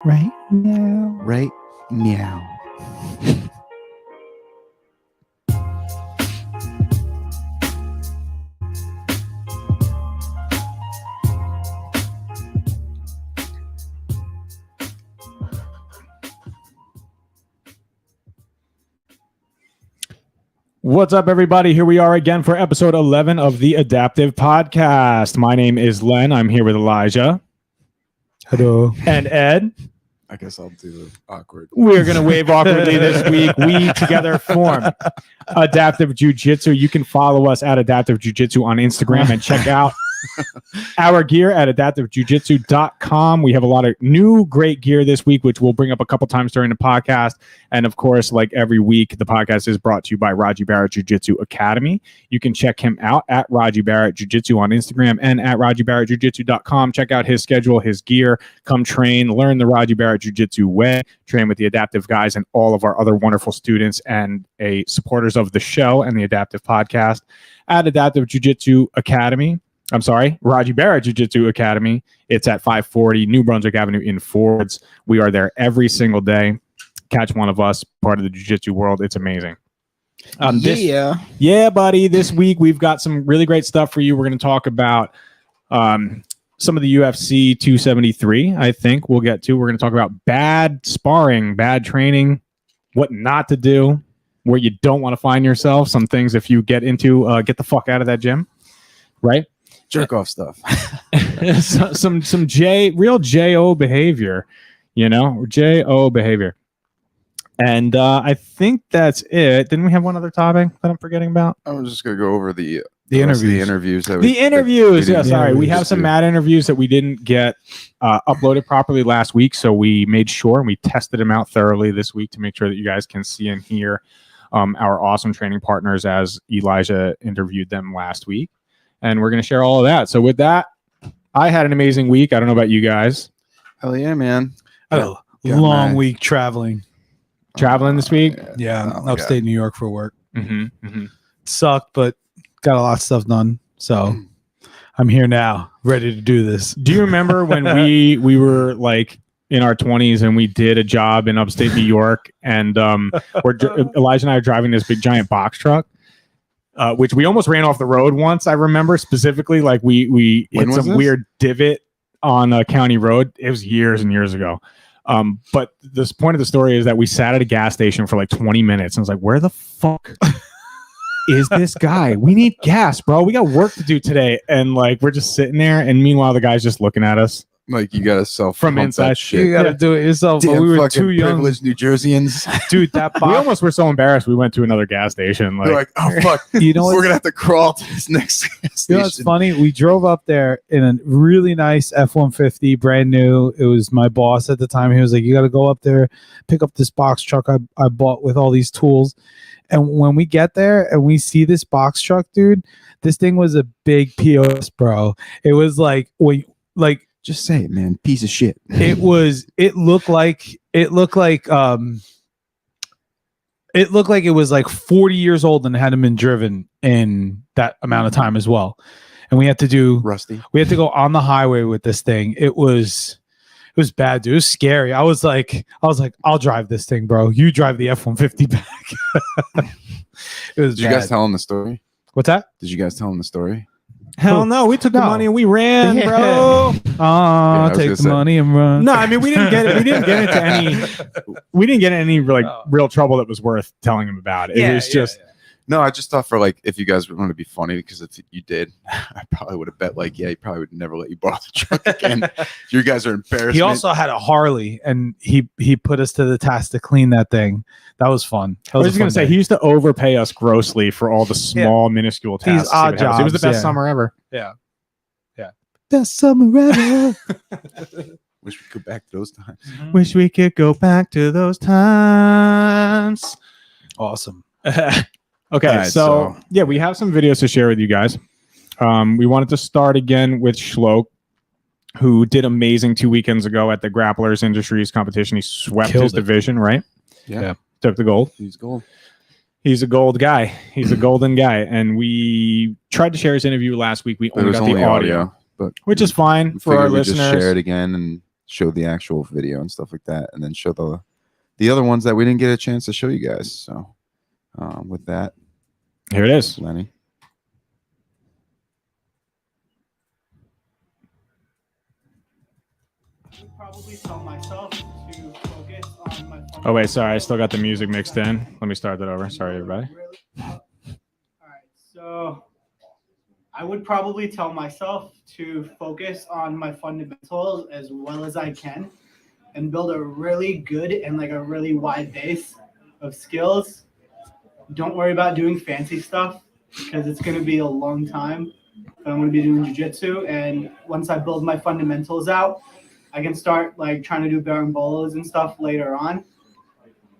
Right now. Right now. What's up, everybody? Here we are again for episode 11 of the Adaptive Podcast. My name is Len. I'm here with Elijah. Hello. And Ed. I guess I'll do the awkward. We're going to wave awkwardly this week. We together form Adaptive Jiu-Jitsu. You can follow us at Adaptive Jiu-Jitsu on Instagram and check out our gear at adaptivejiujitsu.com. We have a lot of new great gear this week, which we'll bring up a couple times during the podcast. And of course, like every week, the podcast is brought to you by Radji Barrett Jiu-Jitsu Academy. You can check him out at Radji Barrett Jiu-Jitsu on Instagram and at RadjiBarrettJiu-Jitsu.com. Check out his schedule, his gear, come train, learn the Radji Barrett Jiu-Jitsu way, train with the Adaptive guys and all of our other wonderful students and supporters of the show and the Adaptive Podcast at Adaptive Jiu-Jitsu Academy. I'm sorry, Radji Barrett Jiu-Jitsu Academy. It's at 540 New Brunswick Avenue in Fords. We are there every single day. Catch one of us, part of the jiu-jitsu world. It's amazing. Yeah, buddy. This week, we've got some really great stuff for you. We're going to talk about some of the UFC 273, I think we'll get to. We're going to talk about bad sparring, bad training, what not to do, where you don't want to find yourself, some things if you get into, get the fuck out of that gym, right? Jerk off stuff. some real J-O behavior, J-O behavior. And I think that's it. Didn't we have one other topic that I'm forgetting about? I was just going to go over the interviews. interviews. Yeah, sorry. We have some mad interviews that we didn't get uploaded properly last week. So we made sure and we tested them out thoroughly this week to make sure that you guys can see and hear our awesome training partners as Elijah interviewed them last week. And we're going to share all of that. So with that, I had an amazing week. I don't know about you guys. Hell yeah, man. I had a long week traveling. Traveling this week? Upstate New York for work. Mm-hmm. Sucked, but got a lot of stuff done. So I'm here now, ready to do this. Do you remember when we were like in our 20s and we did a job in upstate New York and Elijah and I are driving this big giant box truck? Which we almost ran off the road once. I remember specifically, like we hit some weird divot on a county road. It was years and years ago. But this point of the story is that we sat at a gas station for like 20 minutes and was like, where the fuck is this guy? We need gas, bro. We got work to do today. And like, we're just sitting there. And meanwhile, the guy's just looking at us. Like you gotta self from inside that shit. You gotta do it yourself. Damn, but we were too young. Privileged New Jerseyans, dude. That we almost were so embarrassed. We went to another gas station. Like oh fuck, we're gonna have to crawl to this next gas station. You know what's funny? We drove up there in a really nice F-150, brand new. It was my boss at the time. He was like, "You got to go up there, pick up this box truck I bought with all these tools." And when we get there and we see this box truck, dude, this thing was a big POS, bro. It was like just say it, man. Piece of shit. It looked like it was like 40 years old and hadn't been driven in that amount of time as well. And we had to do rusty. We had to go on the highway with this thing. It was bad, dude. It was scary. I was like, I'll drive this thing, bro. You drive the F-150 back. It was. Did you guys tell him the story? What's that? Did you guys tell him the story? Hell no, we took the money and we ran, bro. Take the money and run. No, I mean we didn't get into any like real trouble that was worth telling him about. It was just No, I just thought for like if you guys would want to be funny because if you did, I probably would have bet like he probably would never let you borrow the truck again. You guys are embarrassed. He also had a Harley and he put us to the task to clean that thing. That was fun. I was just going to say, he used to overpay us grossly for all the small, minuscule tasks. These odd jobs. It was the best summer ever. Yeah. Best summer ever. Wish we could go back to those times. Mm-hmm. Wish we could go back to those times. Awesome. Okay, right, so yeah, we have some videos to share with you guys. We wanted to start again with Schloke, who did amazing 2 weekends ago at the Grapplers Industries competition. He swept his division, right? Yeah. Took the gold. He's gold. He's a gold guy. He's a golden guy. And we tried to share his interview last week. We only got the audio, but which is fine for our listeners. Just share it again, and show the actual video and stuff like that, and then show the other ones that we didn't get a chance to show you guys. So with that, here it is. Lenny. Probably tell myself to focus on my. Oh wait, sorry, I still got the music mixed in. Let me start that over. Sorry, everybody. All right, so I would probably tell myself to focus on my fundamentals as well as I can, and build a really good and like a really wide base of skills. Don't worry about doing fancy stuff because it's going to be a long time. But I'm going to be doing jiu-jitsu, and once I build my fundamentals out, I can start like trying to do berimbolas and stuff later on.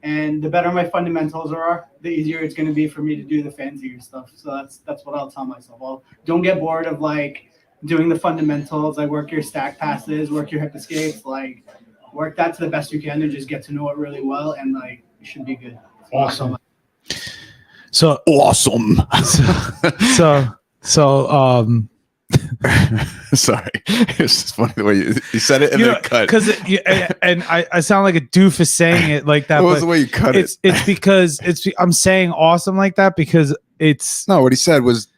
And the better my fundamentals are, the easier it's going to be for me to do the fancier stuff. So that's what I'll tell myself. Don't get bored of like doing the fundamentals, like work your stack passes, work your hip escapes, like work that to the best you can and just get to know it really well, and like you should be good. Awesome. So Awesome. Sorry, it's just funny the way you said it and then cut. Because and I sound like a doofus saying it like that. What was the way you cut it? It's because I'm saying awesome like that because it's No, what he said was,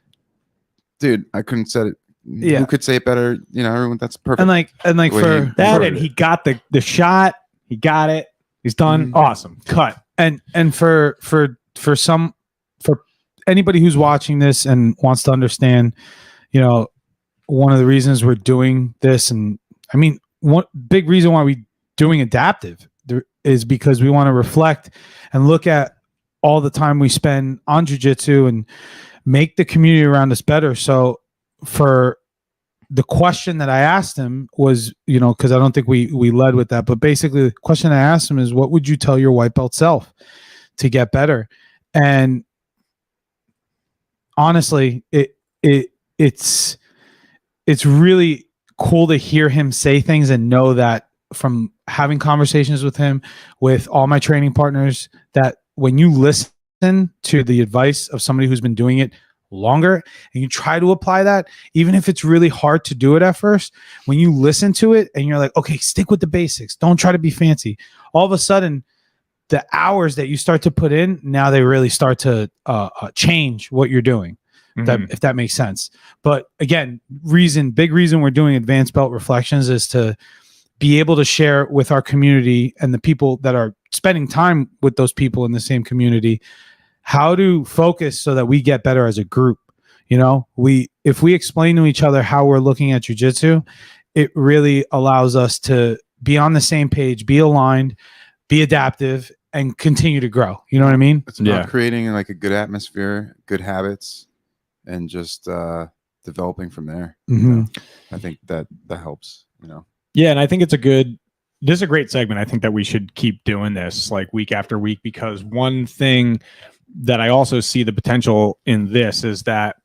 dude, I couldn't say it. Yeah. Who could say it better? You know, everyone. That's perfect. and like Wait, for That and he got the shot. He got it. He's done. Awesome. Cut. and for anybody who's watching this and wants to understand, you know, one of the reasons we're doing this, and I mean, one big reason why we doing adaptive is because we want to reflect and look at all the time we spend on jiu-jitsu and make the community around us better. So for the question that I asked him was, you know, because I don't think we led with that, but basically the question I asked him is, what would you tell your white belt self to get better? And honestly, it's really cool to hear him say things and know that from having conversations with him, with all my training partners, that when you listen to the advice of somebody who's been doing it longer and you try to apply that, even if it's really hard to do it at first, when you listen to it and you're like, okay, stick with the basics, don't try to be fancy, all of a sudden the hours that you start to put in, now they really start to change what you're doing. If that makes sense. But again, big reason we're doing advanced belt reflections is to be able to share with our community and the people that are spending time with those people in the same community, how to focus so that we get better as a group. You know, if we explain to each other how we're looking at jiu-jitsu, it really allows us to be on the same page, be aligned, be adaptive, and continue to grow. You know what I mean? It's about creating like a good atmosphere, good habits, and just developing from there. You know? I think that helps, you know. Yeah, and I think this is a great segment. I think that we should keep doing this like week after week, because one thing that I also see the potential in this is that,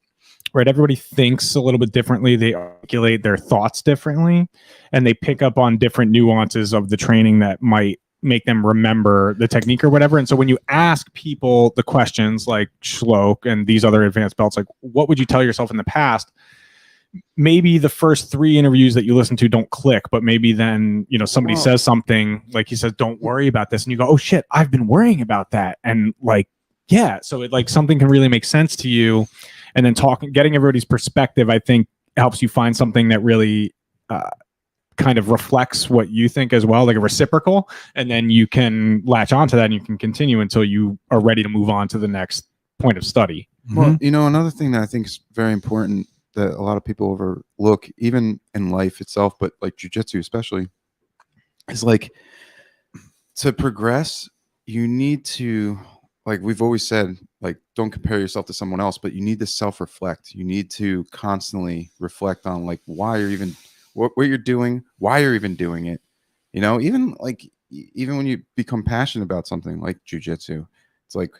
right, everybody thinks a little bit differently. They articulate their thoughts differently, and they pick up on different nuances of the training that might make them remember the technique or whatever. And so when you ask people the questions like Shlok and these other advanced belts, like, what would you tell yourself in the past? Maybe the first 3 interviews that you listen to don't click, but maybe then, you know, somebody says something like he says, don't worry about this. And you go, oh shit, I've been worrying about that. And like, yeah. So it like something can really make sense to you. And then getting everybody's perspective, I think helps you find something that really, kind of reflects what you think as well, like a reciprocal, and then you can latch onto that and you can continue until you are ready to move on to the next point of study. Well, you know, another thing that I think is very important that a lot of people overlook, even in life itself, but like jiu-jitsu especially, is like, to progress, you need to, like we've always said, like, don't compare yourself to someone else, but you need to self-reflect. You need to constantly reflect on like why you're even what you're doing, why you're even doing it. You know, even when you become passionate about something like jiu-jitsu, it's like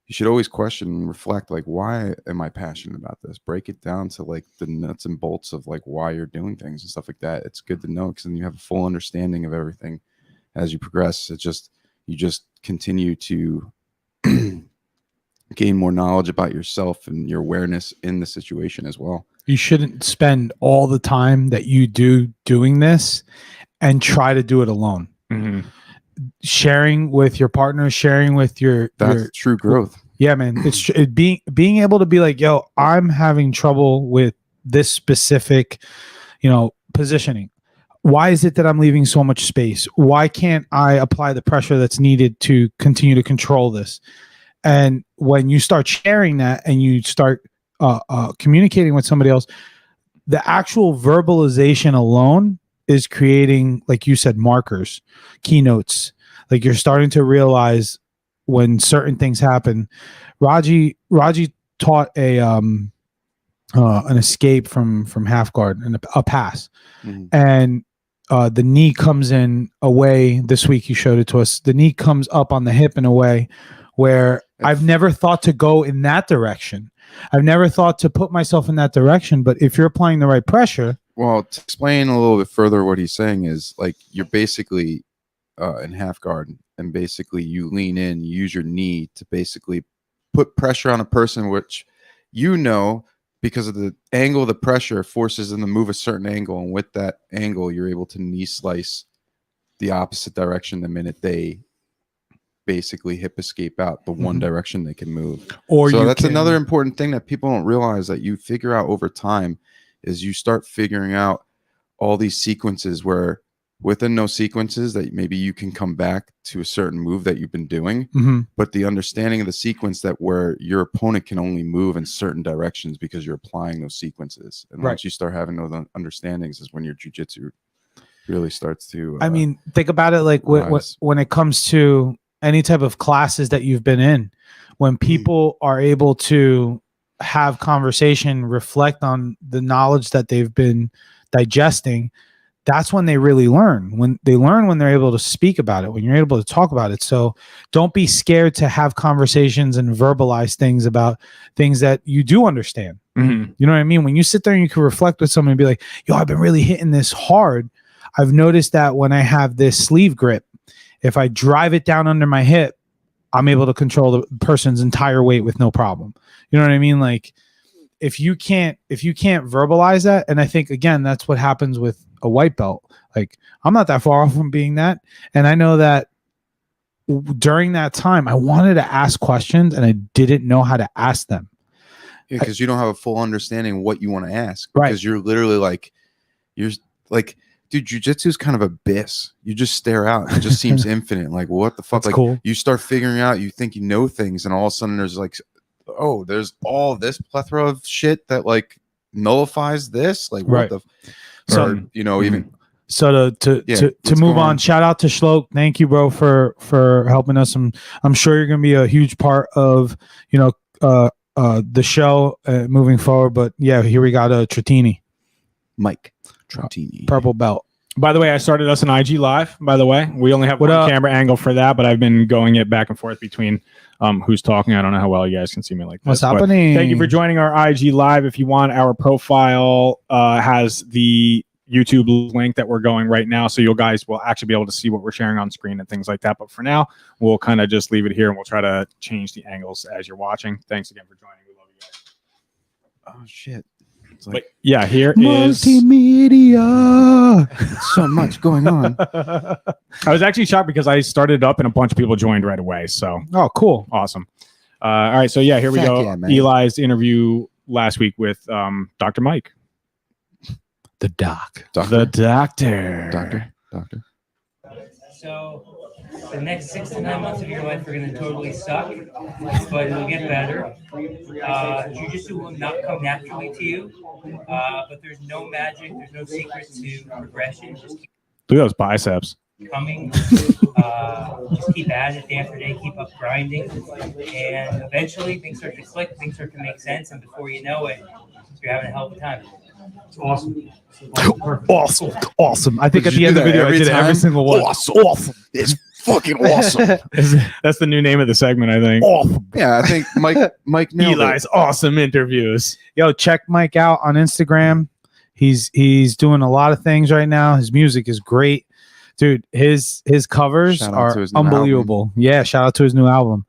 you should always question and reflect, like, why am I passionate about this? Break it down to like the nuts and bolts of like why you're doing things and stuff like that. It's good to know, because then you have a full understanding of everything as you progress. You just continue to gain more knowledge about yourself and your awareness in the situation as well. You shouldn't spend all the time that you do doing this and try to do it alone. Mhm. Sharing with your partner, sharing with That's true growth. yeah, man. It's being able to be like, yo, I'm having trouble with this specific, positioning. Why is it that I'm leaving so much space? Why can't I apply the pressure that's needed to continue to control this? And when you start sharing that and you start communicating with somebody else, the actual verbalization alone is creating, like you said, markers, keynotes. Like you're starting to realize when certain things happen. Radji taught an escape from half guard and a pass, and the knee comes in a way. This week you showed it to us. The knee comes up on the hip in a way where I've never thought to go in that direction. I've never thought to put myself in that direction. But if you're applying the right pressure, well, to explain a little bit further, what he's saying is like you're basically in half guard, and basically you lean in, you use your knee to basically put pressure on a person, which because of the angle of the pressure forces them to move a certain angle, and with that angle you're able to knee slice the opposite direction the minute they basically hip escape out the one direction they can move. Or so that's another important thing that people don't realize that you figure out over time is you start figuring out all these sequences where within those sequences that maybe you can come back to a certain move that you've been doing, but the understanding of the sequence that where your opponent can only move in certain directions because you're applying those sequences. And once you start having those understandings is when your jiu-jitsu really starts to I mean, think about it like when it comes to any type of classes that you've been in, when people are able to have conversation, reflect on the knowledge that they've been digesting, that's when they really learn. When they're able to speak about it, when you're able to talk about it. So don't be scared to have conversations and verbalize things about things that you do understand. You know what I mean? When you sit there and you can reflect with someone and be like, yo, I've been really hitting this hard. I've noticed that when I have this sleeve grip, if I drive it down under my hip, I'm able to control the person's entire weight with no problem. You know what I mean? Like if you can't verbalize that, and I think again, that's what happens with a white belt. Like I'm not that far off from being that. And I know that during that time, I wanted to ask questions and I didn't know how to ask them. Yeah, because you don't have a full understanding of what you want to ask. Right. Because you're literally dude, jiu-jitsu is kind of abyss. You just stare out. It just seems infinite. Like, what the fuck? That's cool. You start figuring out, you think you know things, and all of a sudden there's like, oh, there's all this plethora of shit that like nullifies this. Like, what the even. So to move on, shout out to Shloke. Thank you, bro, for helping us. I'm sure you're gonna be a huge part of the show moving forward. But yeah, here we got Trattini. Mike Trattini. Purple belt. By the way, I started us an IG live. By the way, we only have one camera angle for that, but I've been going it back and forth between who's talking. I don't know how well you guys can see me like this. What's happening? Thank you for joining our IG live. If you want, our profile has the YouTube link that we're going right now, so you guys will actually be able to see what we're sharing on screen and things like that. But for now, we'll kind of just leave it here, and we'll try to change the angles as you're watching. Thanks again for joining. We love you guys. Oh shit. But yeah, here multimedia. So much going on. I was actually shocked because I started up and a bunch of people joined right away. So, cool. Awesome. All right. So yeah, here we go. Yeah, Eli's interview last week with Dr. Mike. The doc. The doctor. Doctor. So the next 6 to 9 months of your life are going to totally suck, but it'll get better. Jiu-jitsu will not come naturally to you, but there's no magic, there's no secret to progression. Just keep Look at those biceps. coming. Just keep at it day after day, keep up grinding, and eventually things start to click, things start to make sense, and before you know it, you're having a hell of a time. It's awesome. Awesome. I think at the end of the video, I did every single one. Awesome. It's fucking awesome. That's the new name of the segment, I think. Awesome. Yeah, I think Mike nailed Eli's awesome interviews. Yo, check Mike out on Instagram. He's doing a lot of things right now. His music is great. Dude, his covers are unbelievable. Yeah, shout out to his new album.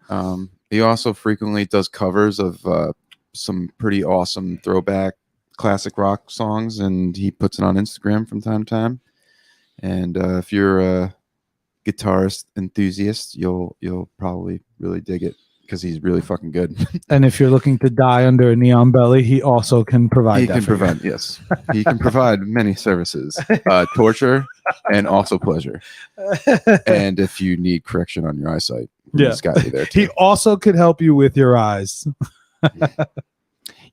He also frequently does covers of some pretty awesome throwback classic rock songs, and he puts it on Instagram from time to time. And if you're a guitarist enthusiast, you'll probably really dig it because he's really fucking good. And if you're looking to die under a neon belly, he also can provide He that. can for you. provide, yes, he can provide many services, torture and also pleasure. And if you need correction on your eyesight, Yeah. he's got you there too. He also could help you with your eyes.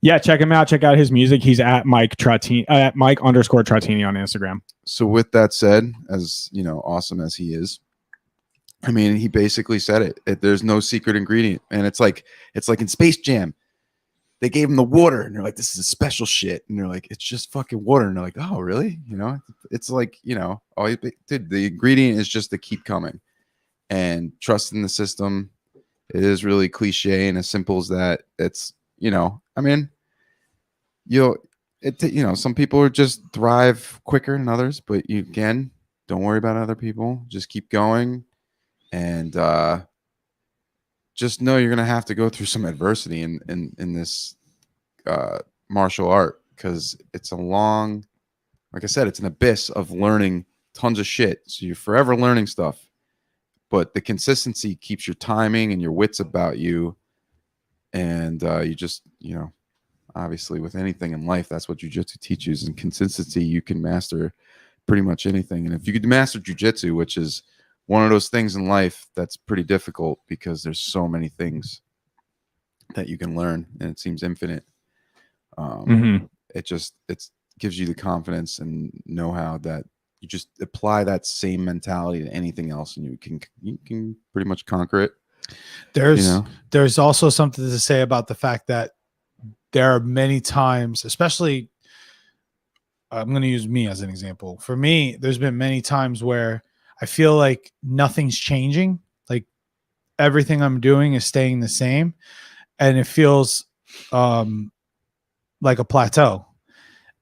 Yeah, check him out. Check out his music. He's at Mike Trottini, at Mike_Trottini on Instagram. So with that said, as you know, awesome as he is, I mean, he basically said it. There's no secret ingredient, and it's like in Space Jam. They gave him the water, and they're like, "This is special shit," and they're like, "It's just fucking water," and they're like, "Oh, really?" You know, it's like, you know, dude, the ingredient is just to keep coming and trust in the system. It is really cliche and as simple as that. It's, you know, I mean, you know, some people are just thrive quicker than others, but you again, don't worry about other people. Just keep going. And just know you're gonna have to go through some adversity in this martial art, because it's a long, like I said, it's an abyss of learning tons of shit. So you're forever learning stuff, but the consistency keeps your timing and your wits about you, and you just, you know, obviously with anything in life, that's what jiu-jitsu teaches. And consistency, you can master pretty much anything. And if you could master jiu-jitsu, which is one of those things in life that's pretty difficult because there's so many things that you can learn and it seems infinite. It gives you the confidence and know-how that you just apply that same mentality to anything else, and you can pretty much conquer it. There's also something to say about the fact that there are many times, especially I'm going to use me as an example. For me, there's been many times where I feel like nothing's changing. Like everything I'm doing is staying the same. And it feels like a plateau.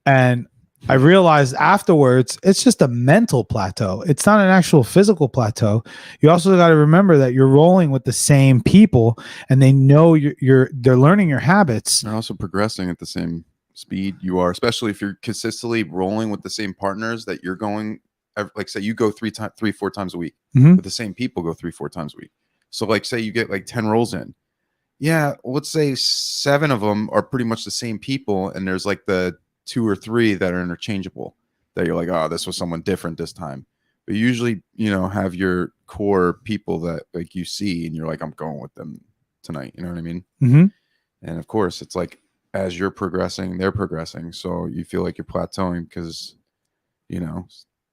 And I realized afterwards, it's just a mental plateau. It's not an actual physical plateau. You also got to remember that you're rolling with the same people, and they know they're learning your habits. They're also progressing at the same speed you are, especially if you're consistently rolling with the same partners that you're going. Like say you go 3-4 times a week, but the same people go 3-4 times a week. So like say you get like 10 rolls in. Yeah, let's say 7 of them are pretty much the same people, and there's like the 2 or 3 that are interchangeable that you're like, oh, this was someone different this time. But usually, you know, have your core people that like you see and you're like, I'm going with them tonight. You know what I mean? And of course, it's like as you're progressing, they're progressing. So you feel like you're plateauing because, you know,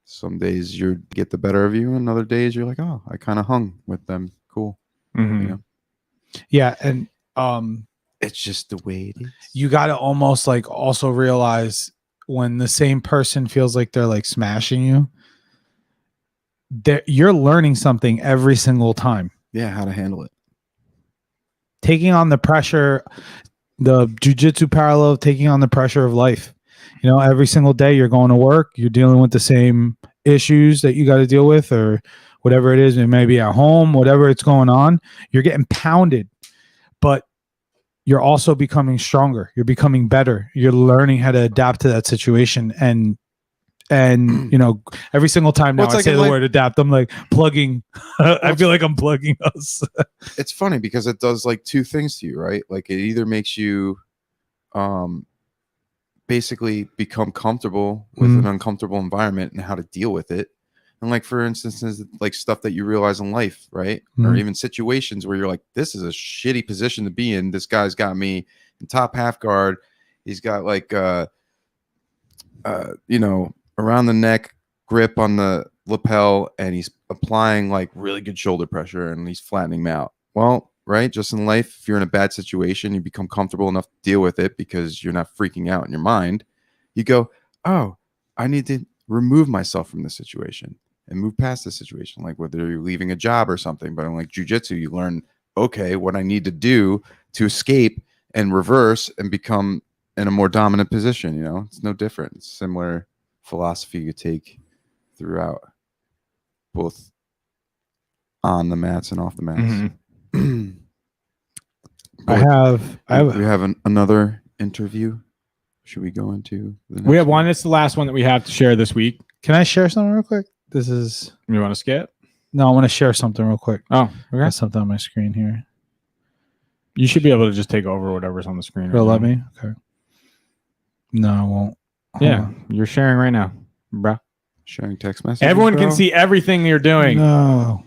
some days you get the better of you, and other days you're like, oh, I kind of hung with them. Cool. You know? Yeah. And it's just the way it is. You got to almost like also realize when the same person feels like they're like smashing you, you're learning something every single time. Yeah, how to handle it. Taking on the pressure, the jiu-jitsu parallel of taking on the pressure of life. You know, every single day you're going to work, you're dealing with the same issues that you got to deal with, or whatever it is. It may be at home, whatever it's going on. You're getting pounded, but you're also becoming stronger. You're becoming better. You're learning how to adapt to that situation. And you know, every single time now I say the word adapt, I'm like plugging. I feel like I'm plugging us. It's funny because it does like 2 things to you, right? Like it either makes you basically become comfortable with an uncomfortable environment and how to deal with it. And like, for instance, like stuff that you realize in life, right? Or even situations where you're like, this is a shitty position to be in. This guy's got me in top half guard. He's got like, you know, around the neck grip on the lapel, and he's applying like really good shoulder pressure, and he's flattening me out. Well, right, just in life, if you're in a bad situation, you become comfortable enough to deal with it because you're not freaking out in your mind. You go, oh, I need to remove myself from this situation and move past this situation. Like whether you're leaving a job or something, but in like jiu-jitsu, you learn, okay, what I need to do to escape and reverse and become in a more dominant position. You know, it's no different. It's similar philosophy you take throughout, both on the mats and off the mats. We have another interview. Should we go into the next we have one? one. It's the last one that we have to share this week. Can I share something real quick? This is You want to skip? no. I want to share something real quick. Oh, I okay. got something on my screen here. You should be able to just take over whatever's on the screen. Will right let now. me? Okay. No, I won't. Hold Yeah, on. you're sharing right now, bro. Sharing text messages. Everyone can bro? see everything you're doing. No,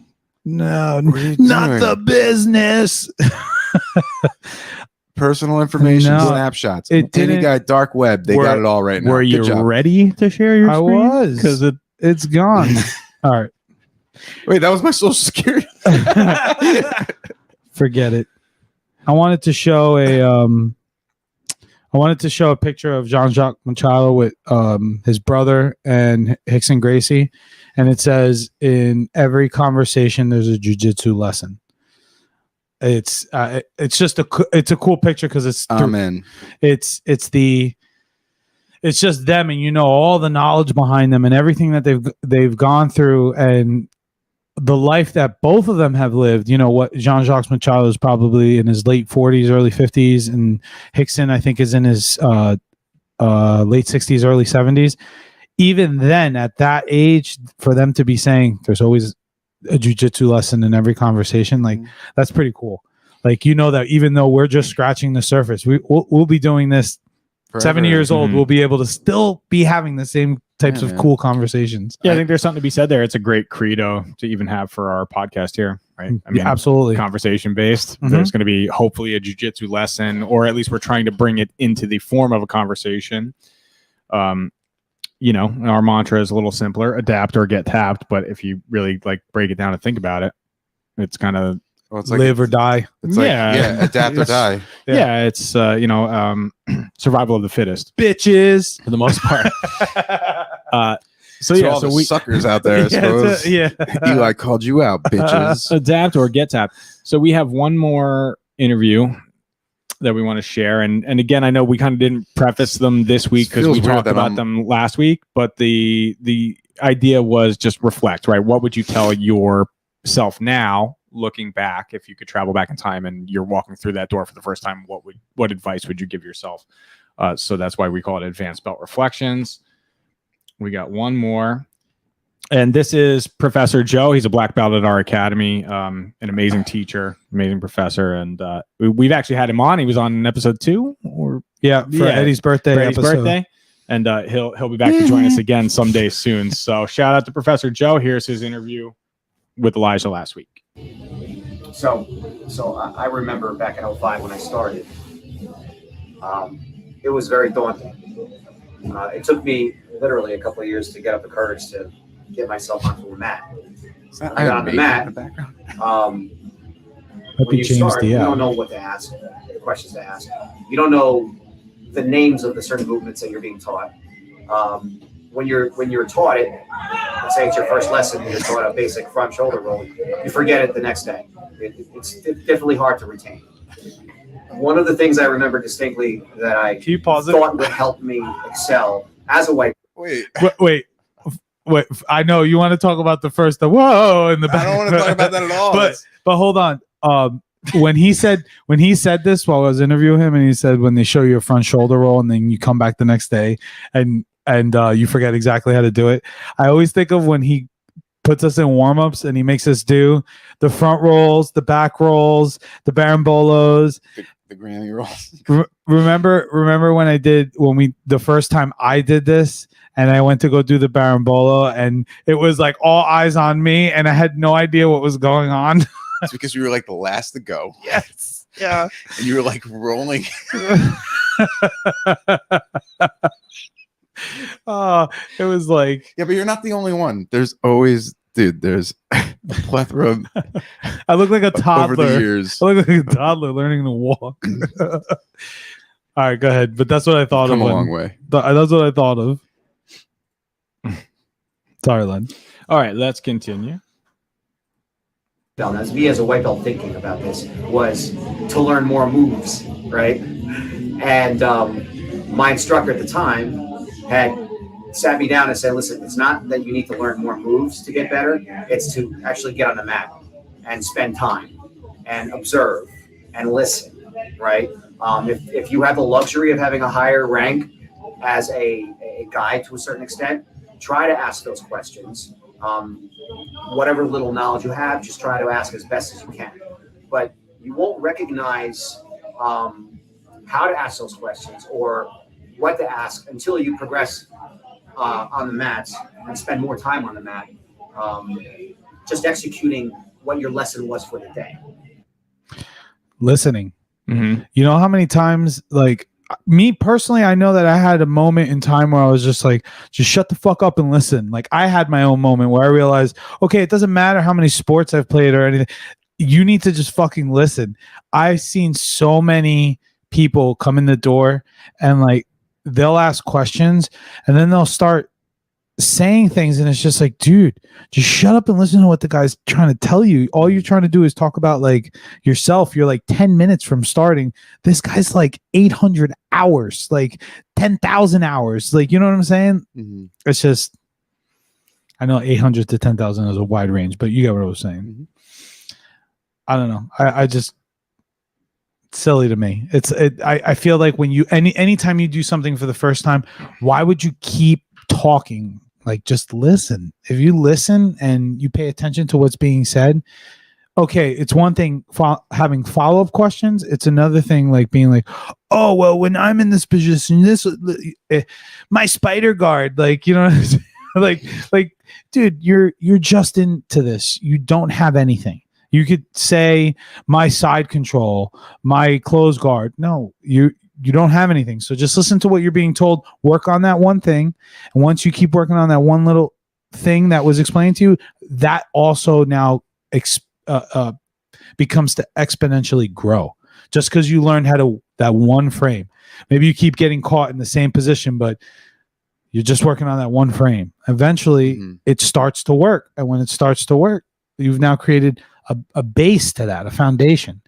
What are you not doing? the business. Personal information, No, snapshots. it Any didn't- guy, dark web, they got it all right now. Were Good you job. ready to share your I screen? was. Because it It's gone. All right, Wait, that was my social security. forget it. I wanted to show a picture of Jean-Jacques Machado with his brother and Hickson Gracie, and it says, "In every conversation, there's a jiu-jitsu lesson." It's just a cool picture because it's Amen. it's just them, and all the knowledge behind them and everything that they've gone through and the life that both of them have lived. What Jean-Jacques Machado is probably in his late 40s, early 50s, and Hickson, I think, is in his late 60s, early 70s. Even then, at that age, for them to be saying there's always a jiu-jitsu lesson in every conversation, like that's pretty cool. Like, that even though we're just scratching the surface, we'll be doing this Forever. 70 years old. Mhm. We'll be able to still be having the same types Yeah, of man. cool conversations. I think there's something to be said there. It's a great credo to even have for our podcast here, right? Yeah, absolutely. Conversation based. Mhm. There's going to be hopefully a jiu-jitsu lesson, or at least we're trying to bring it into the form of a conversation. Our mantra is a little simpler: adapt or get tapped. But if you really break it down and think about it, it's kind of Well, it's like Live or die. It's like, Yeah. adapt or die. it's survival of the fittest Bitches. for the most part. So all the suckers out there, I suppose. Eli called you out, bitches. Adapt or get tapped. So we have one more interview that we want to share, and again, I know we kind of didn't preface them this week because Feels we weird talked that about them last week, but the idea was just reflect, right? What would you tell yourself now, looking back, if you could travel back in time and you're walking through that door for the first time? What advice would you give yourself? So that's why we call it Advanced Belt Reflections. We got one more. And this is Professor Joe. He's a black belt at our academy, an amazing teacher, amazing professor. And we've actually had him on. He was on episode 2. For Eddie's birthday Eddie's episode. birthday. And he'll be back to join us again someday soon. So shout out to Professor Joe. Here's his interview with Elijah last week. So I remember back in 05 when I started, it was very daunting. It took me literally a couple of years to get up the courage to get myself onto a mat. I got on the mat. When you start, you don't know what to ask, the questions to ask. You don't know the names of the certain movements that you're being taught. When you're taught it, let's say it's your first lesson, you're taught a basic front shoulder roll, you forget it the next day. It's definitely hard to retain. One of the things I remember distinctly that I thought would help me excel as a white. Wait. I know you want to talk about the first. Whoa! In the back. I don't want to talk about that at all. But hold on. When he said this while I was interviewing him, and he said when they show you a front shoulder roll and then you come back the next day and you forget exactly how to do it. I always think of when he puts us in warm-ups and he makes us do the front rolls, the back rolls, the barambolos, the Grammy rolls. Remember when the first time I did this and I went to go do the barambolo and it was like all eyes on me and I had no idea what was going on. It's because you were like the last to go. Yes. Yeah. And you were like rolling. It was like, yeah, but you're not the only one. There's always, there's a plethora I look like a toddler. over the years. I look like a toddler learning to walk. All right, go ahead. But that's what I thought Come of. a long way. That's what I thought of. Sorry, Len. All right, let's continue. As me as a white belt thinking about this was to learn more moves, right? And my instructor at the time had sat me down and said, listen, it's not that you need to learn more moves to get better. It's to actually get on the mat and spend time and observe and listen, right? If you have the luxury of having a higher rank as a guide to a certain extent, try to ask those questions. Whatever little knowledge you have, just try to ask as best as you can. But you won't recognize how to ask those questions or what to ask until you progress on the mats and spend more time on the mat, just executing what your lesson was for the day. Listening. Mm-hmm. You know how many times, like me personally, I know that I had a moment in time where I was just like, just shut the fuck up and listen. Like I had my own moment where I realized, okay, it doesn't matter how many sports I've played or anything. You need to just fucking listen. I've seen so many people come in the door and like they'll ask questions and then they'll start saying things and it's just like, dude, just shut up and listen to what the guy's trying to tell you. All you're trying to do is talk about like yourself. You're like 10 minutes from starting. This guy's like 800 hours, like 10,000 hours. Like, you know what I'm saying? Mm-hmm. It's just, I know 800 to 10,000 is a wide range, but you get what I was saying. Mm-hmm. I don't know. I just, silly to me. I feel like when you, anytime you do something for the first time, why would you keep talking? Like just listen. If you listen and you pay attention to what's being said, okay, it's one thing having follow-up questions. It's another thing like being like, oh well, when I'm in this position, this my spider guard, like, you know what I'm saying? like dude, you're just into this. You don't have anything. You could say my side control, my close guard. No, you don't have anything. So just listen to what you're being told, work on that one thing. And once you keep working on that one little thing that was explained to you, that also now becomes to exponentially grow. Just because you learned how to, that one frame. Maybe you keep getting caught in the same position, but you're just working on that one frame. Eventually, it starts to work. And when it starts to work, you've now created a base to that, a foundation.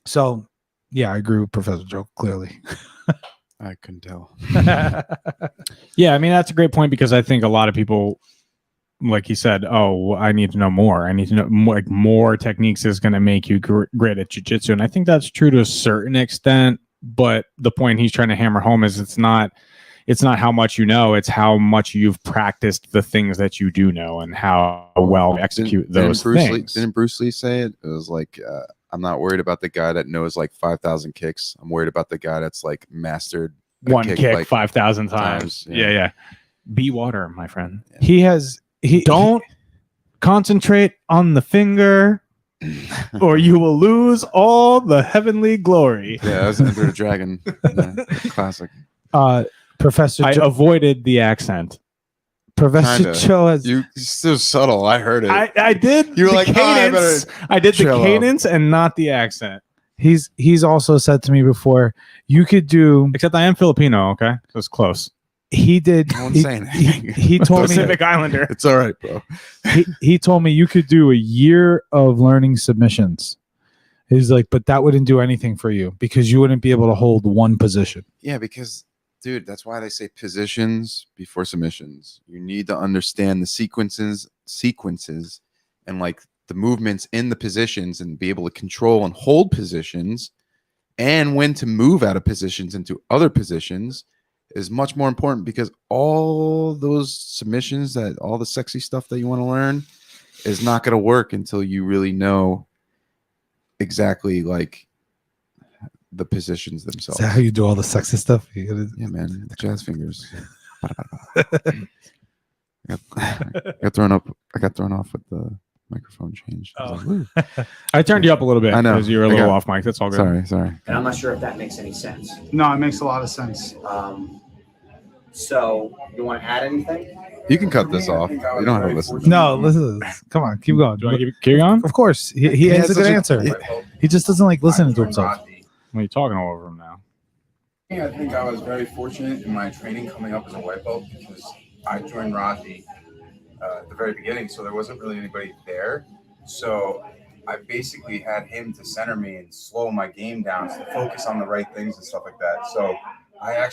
So, yeah, I agree with Professor Joe, clearly. I couldn't tell. Yeah, I mean, that's a great point because I think a lot of people, like you said, oh, I need to know more. I need to know more, like more techniques is going to make you great at jiu-jitsu. And I think that's true to a certain extent. But the point he's trying to hammer home is it's not how much you know, it's how much you've practiced the things that you do know and how well you execute those things. Didn't Bruce Lee say it? It was like, I'm not worried about the guy that knows like 5,000 kicks. I'm worried about the guy that's like mastered one kick like 5,000 times. Yeah. Be water, my friend. Yeah. Don't concentrate on the finger or you will lose all the heavenly glory. Yeah, that was Enter the Dragon. Classic. Professor I avoided the accent. Professor Kinda. Joe has You're so subtle. I heard it. I did. You were the like, cadence. I did the chill out. cadence and not the accent. he's also said to me before, you could do, Except I am Filipino. Okay, so it's close. he did, No one's he, saying he, anything. he told me, Pacific Islander. It's all right, bro. he told me you could do a year of learning submissions. He's like, but that wouldn't do anything for you because you wouldn't be able to hold one position. Yeah, because, dude, that's why they say positions before submissions. You need to understand the sequences, and like the movements in the positions and be able to control and hold positions and when to move out of positions into other positions is much more important because all those submissions, that all the sexy stuff that you want to learn is not going to work until you really know exactly like the positions Is themselves. that how you do all the sexy stuff? You gotta, Yeah, man, jazz fingers. I got thrown off with the microphone change. I was like, "Woo." I turned you up a little bit I know. because you were a I little got- off mic. That's all good. Sorry. And I'm not sure if that makes any sense. No, it makes a lot of sense. So you want to add anything? You can cut this off. You don't have to listen. no, listen to this. Come on, keep going. Do you want to keep going? Of course, he has a good answer. He just doesn't like listening to himself. Well, you're talking all over him now. I think I was very fortunate in my training coming up as a white belt because I joined Radji at the very beginning, so there wasn't really anybody there. So I basically had him to center me and slow my game down to focus on the right things and stuff like that. So I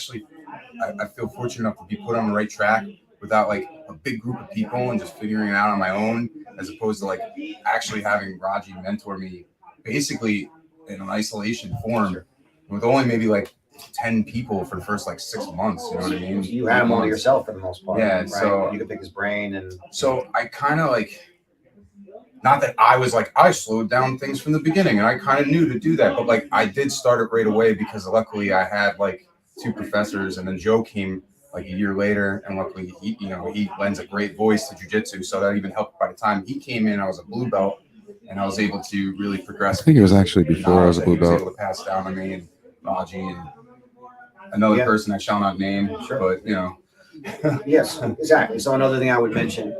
feel fortunate enough to be put on the right track without like a big group of people and just figuring it out on my own, as opposed to like actually having Radji mentor me basically in an isolation form with only maybe like 10 people for the first like 6 months. You know what I mean? You had him all to yourself for the most part. Yeah, right? so you could pick his brain and. So I kind of like, not that I was like, I slowed down things from the beginning and I kind of knew to do that, but like I did start it right away because luckily I had like 2 professors, and then Joe came like a year later, and luckily he lends a great voice to jiu-jitsu, so that even helped. By the time he came in, I was a blue belt, and I was able to really progress. I think it was actually before I was a blue belt. Able to pass down on me and Radji and another person I shall not name, but Yes, exactly. So another thing I would mention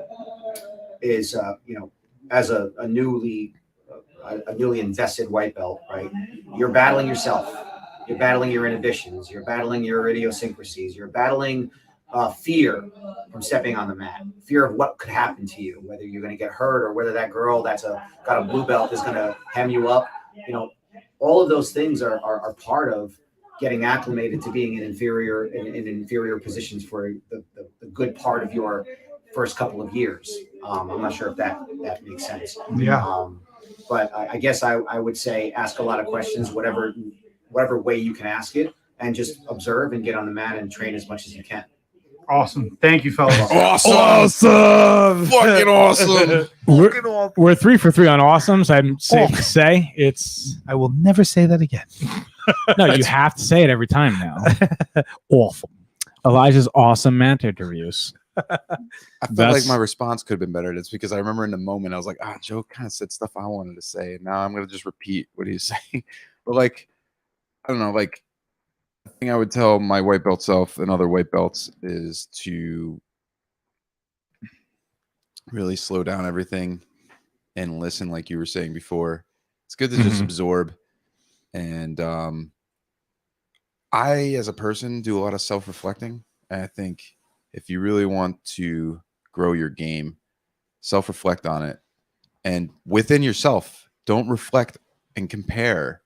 is, as a newly invested white belt, right? You're battling yourself. You're battling your inhibitions. You're battling your idiosyncrasies. You're battling fear from stepping on the mat. Fear of what could happen to you, whether you're going to get hurt or whether that girl that's got a blue belt is going to hem you up. All of those things are part of getting acclimated to being in inferior positions for the good part of your first couple of years. I'm not sure if that makes sense. Yeah. But I guess I would say ask a lot of questions, whatever way you can ask it, and just observe and get on the mat and train as much as you can. Awesome. Thank you, fellas. Awesome. Fucking awesome. We're 3 for 3 on awesome, so I'm safe to say it's. I will never say that again. No, you have to say it every time now. Awful. Elijah's awesome mat interviews. I felt like my response could have been better. It's because I remember in the moment I was like, Joe kind of said stuff I wanted to say, and now I'm gonna just repeat what he's saying. But like, I don't know, like the thing I would tell my white belt self and other white belts is to really slow down everything and listen, like you were saying before. It's good to just absorb. And I, as a person, do a lot of self-reflecting. And I think if you really want to grow your game, self-reflect on it. And within yourself, don't reflect and compare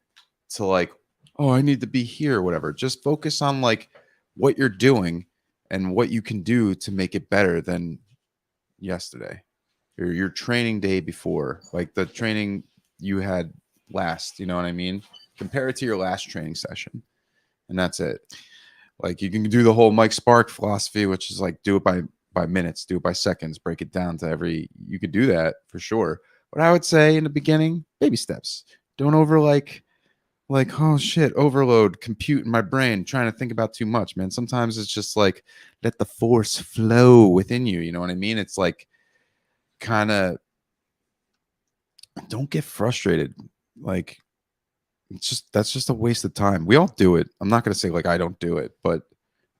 to like, oh, I need to be here or whatever. Just focus on like what you're doing and what you can do to make it better than yesterday or your training day before, like the training you had last, you know what I mean? Compare it to your last training session, and that's it. Like you can do the whole Mike Spark philosophy, which is like do it by minutes, do it by seconds, break it down to every. You could do that for sure. But I would say in the beginning, baby steps. Don't over like oh shit, overload, compute in my brain, trying to think about too much, man. Sometimes it's just like let the force flow within you. You know what I mean? It's like kind of don't get frustrated. Like that's just a waste of time. We all do it. I'm not going to say like I don't do it, but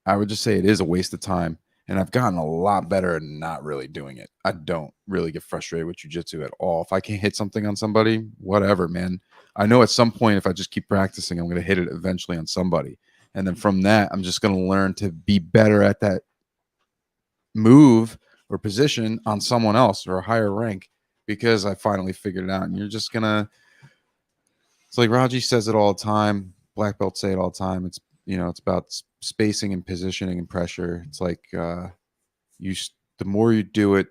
I would just say it is a waste of time. And I've gotten a lot better at not really doing it. I don't really get frustrated with jiu-jitsu at all. If I can hit something on somebody, whatever, man. I know at some point if I just keep practicing, I'm going to hit it eventually on somebody. And then from that, I'm just going to learn to be better at that move or position on someone else or a higher rank because I finally figured it out. And you're just going to, it's like Radji says it all the time. Black belts say it all the time. It's, it's about spacing and positioning and pressure. It's like the more you do it,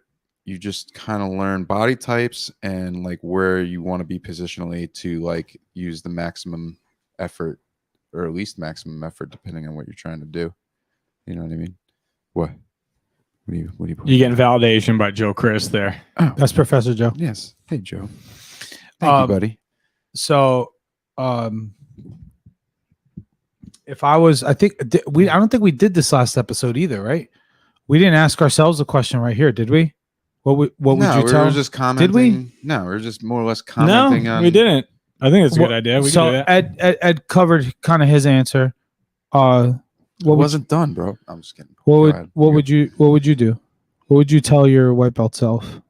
you just kind of learn body types and like where you want to be positionally to like use the maximum effort or at least maximum effort depending on what you're trying to do. You know what I mean? What do you You're getting validation by Joe Chris there. Oh, that's Professor Joe. Yes. Hey, Joe. Thank you, buddy. So, if I was, I don't think we did this last episode either, right? We didn't ask ourselves the question right here, did we? What would you tell? We were just commenting. Did we? No, we were just more or less commenting no, on. we didn't. I think it's a good idea. We so can do that. Ed covered kind of his answer. It wasn't done, bro. I'm just kidding. What would you do? What would you tell your white belt self?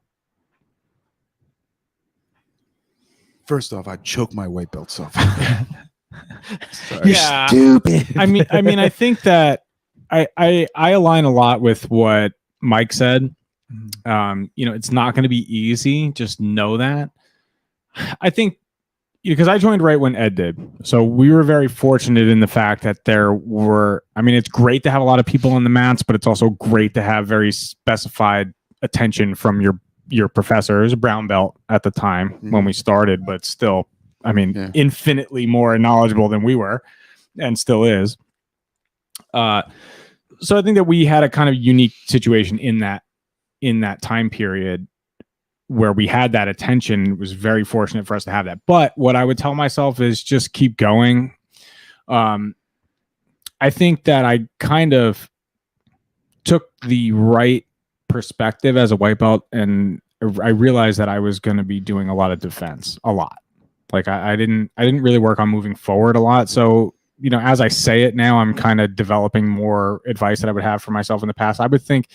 First off, I'd choke my white belt self. You're stupid. I mean, I think that I align a lot with what Mike said. It's not going to be easy. Just know that. I think because I joined right when Ed did, so we were very fortunate in the fact that there were. I mean, it's great to have a lot of people on the mats, but it's also great to have very specified attention from your professor. He was a brown belt at the time when we started, but still, I mean, infinitely more knowledgeable than we were. and still is. So I think that we had a kind of unique situation in that time period where we had that attention. It was very fortunate for us to have that. But what I would tell myself is just keep going. I think that I kind of took the right perspective as a white belt, and I realized that I was going to be doing a lot of defense, a lot. Like I didn't really work on moving forward a lot. So, you know, as I say it now, I'm kind of developing more advice that I would have for myself in the past. I would think,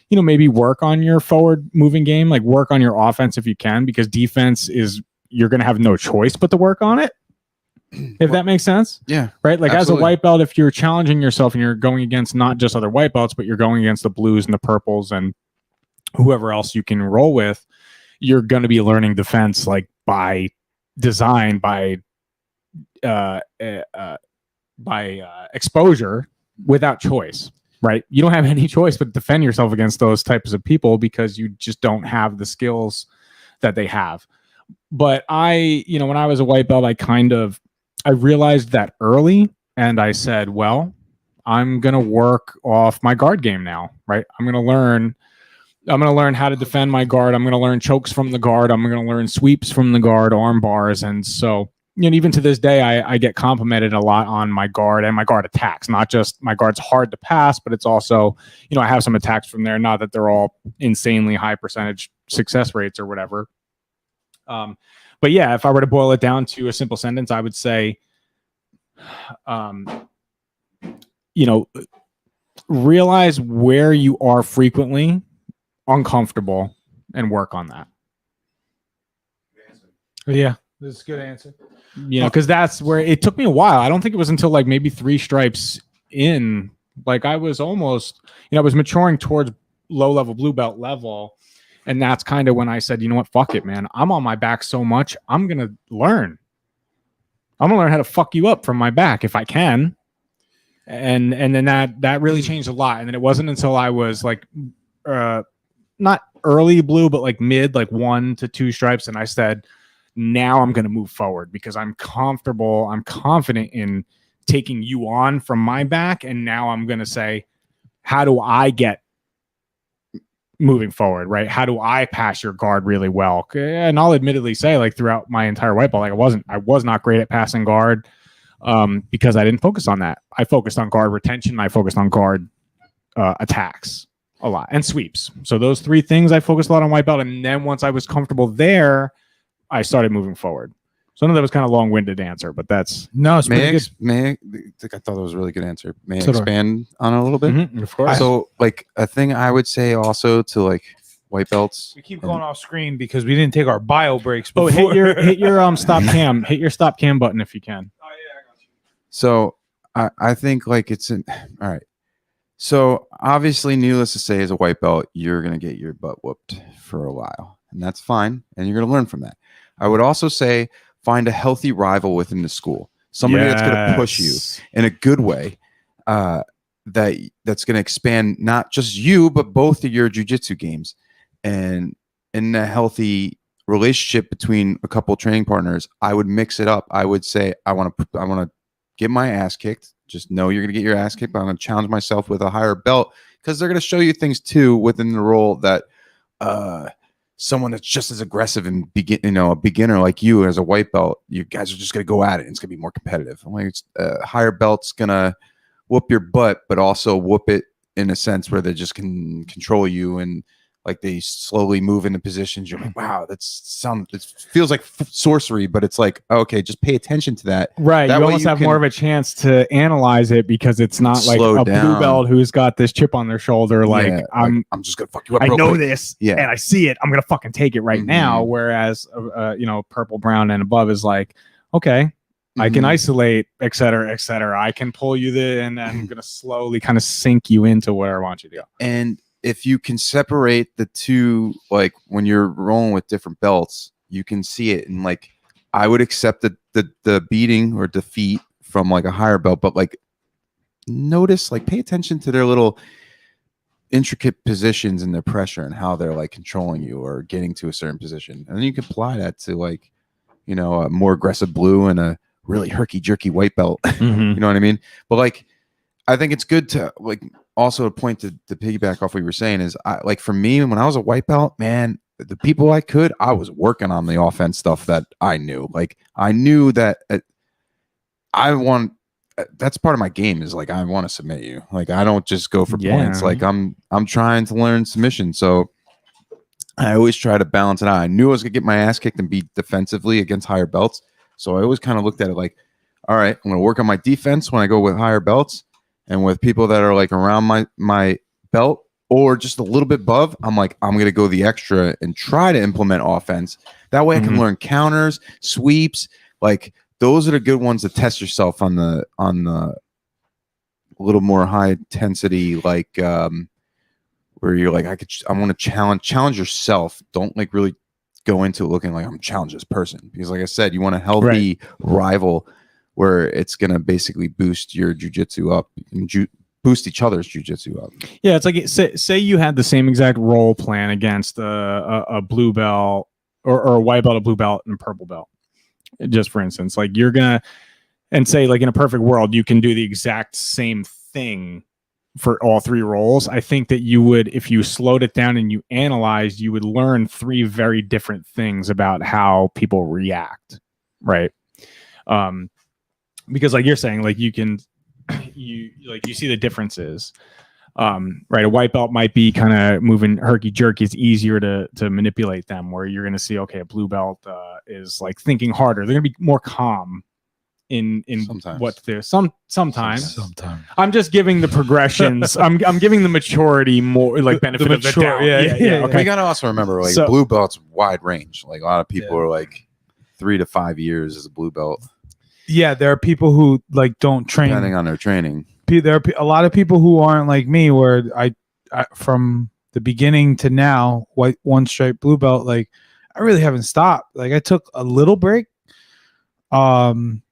you know, maybe work on your forward moving game, like work on your offense if you can, because defense is, you're going to have no choice but to work on it. If that makes sense. Yeah. Right. Like absolutely. as a white belt, if you're challenging yourself and you're going against not just other white belts, but you're going against the blues and the purples and whoever else you can roll with, you're going to be learning defense like by design, by exposure, without choice. Right. You don't have any choice but defend yourself against those types of people because you just don't have the skills that they have. But you know, when I was a white belt, I realized that early, and I said, well, I'm going to work off my guard game now, right? I'm going to learn how to defend my guard. I'm going to learn chokes from the guard. I'm going to learn sweeps from the guard, arm bars. And so, you know, even to this day, I get complimented a lot on my guard and my guard attacks. Not just my guard's hard to pass, but it's also, you know, I have some attacks from there. Not that they're all insanely high percentage success rates or whatever. But yeah, if I were to boil it down to a simple sentence, I would say, you know, realize where you are frequently uncomfortable and work on that. Yeah, that's a good answer. You know, because that's where it took me a while. I don't think it was until like maybe 3 stripes in, like I was almost, you know, I was maturing towards low level blue belt level. And that's kind of when I said, you know what, fuck it, man. I'm on my back so much. I'm going to learn. I'm going to learn how to fuck you up from my back if I can. And then that really changed a lot. And then it wasn't until I was like, not early blue, but like mid, like 1 to 2 stripes. And I said, now I'm going to move forward because I'm comfortable. I'm confident in taking you on from my back. And now I'm going to say, how do I get moving forward, right? How do I pass your guard really well? And I'll admittedly say, like throughout my entire white belt, like I was not great at passing guard because I didn't focus on that. I focused on guard retention. I focused on guard attacks a lot and sweeps. So those 3 things I focused a lot on white belt. And then once I was comfortable there, I started moving forward. So I know that was kind of long-winded answer, but that's it's pretty good. I thought that was a really good answer. May I So do I. expand on it a little bit? Mm-hmm, of course. So, like, a thing I would say also to like white belts. We keep going off screen because we didn't take our bio breaks. Oh, Before. hit your stop cam. Hit your stop cam button if you can. Oh yeah, I got you. So I think like all right. So obviously, needless to say, as a white belt, you're gonna get your butt whooped for a while, and that's fine, and you're gonna learn from that. I would also say find a healthy rival within the school, somebody that's gonna push you in a good way, that's gonna expand not just you but both of your jiu-jitsu games, and in a healthy relationship between a couple training partners, I would mix it up. I would say I want to get my ass kicked. Just know you're going to get your ass kicked, but I'm going to challenge myself with a higher belt because they're going to show you things too within the role that someone that's just as aggressive and a beginner like you as a white belt, you guys are just going to go at it. And it's going to be more competitive. I'm like, higher belt's going to whoop your butt, but also whoop it in a sense where they just can control you and like they slowly move into positions. You're like, wow, it feels like sorcery, but it's like, okay, just pay attention to that. Right. That you way almost you have can more of a chance to analyze it because it's not like slow a down. blue belt who's got this chip on their shoulder. Like, Yeah, I'm just going to fuck you up. I real know quick. this Yeah. and I see it. I'm going to fucking take it right Mhm. now. Whereas, purple, brown, and above is like, okay, I can Mhm. isolate, et cetera, et cetera. I can pull you and I'm going to slowly kind of sink you into where I want you to go. And if you can separate the two, like when you're rolling with different belts, you can see it. And like, I would accept the beating or defeat from like a higher belt, but like notice, like pay attention to their little intricate positions and their pressure and how they're like controlling you or getting to a certain position. And then you can apply that to like, a more aggressive blue and a really herky jerky white belt. Mhm. You know what I mean? But like, I think it's good to like also a point to piggyback off what you were saying is like for me, when I was a white belt, man, the people I was working on the offense stuff that I knew. Like I knew that that's part of my game is like I want to submit you. Like I don't just go for points. Like I'm trying to learn submission. So I always try to balance it out. I knew I was gonna get my ass kicked and beat defensively against higher belts. So I always kind of looked at it like, all right, I'm gonna work on my defense when I go with higher belts, and with people that are like around my belt or just a little bit above, I'm like, I'm gonna go the extra and try to implement offense. That way I can learn counters, sweeps, like those are the good ones to test yourself on the little more high intensity, like where you're like, I want to challenge yourself. Don't like really go into it looking like I'm challenging this person, because like I said, you want a healthy rival where it's gonna basically boost your jiu-jitsu up and boost each other's jiu-jitsu up. Yeah, it's like say you had the same exact role plan against a blue belt or a white belt, a blue belt, and a purple belt. Just for instance, like you're gonna, and say like in a perfect world, you can do the exact same thing for all three roles. I think that you would, if you slowed it down and you analyzed, you would learn three very different things about how people react, right? Because like you're saying, like you see the differences. Right, a white belt might be kind of moving herky jerky. It's easier to manipulate them. Where you're going to see, okay, a blue belt is like thinking harder. They're going to be more calm in Sometimes. what to do. Sometimes. I'm just giving the progressions. I'm giving the maturity more like benefit of the doubt. Okay. Okay. We gotta also remember, like blue belt's wide range. Like a lot of people are like 3 to 5 years as a blue belt. Yeah, there are people who like don't train depending on their training. There are a lot of people who aren't like me, where I from the beginning to now, white one stripe blue belt, like I really haven't stopped. Like I took a little break, and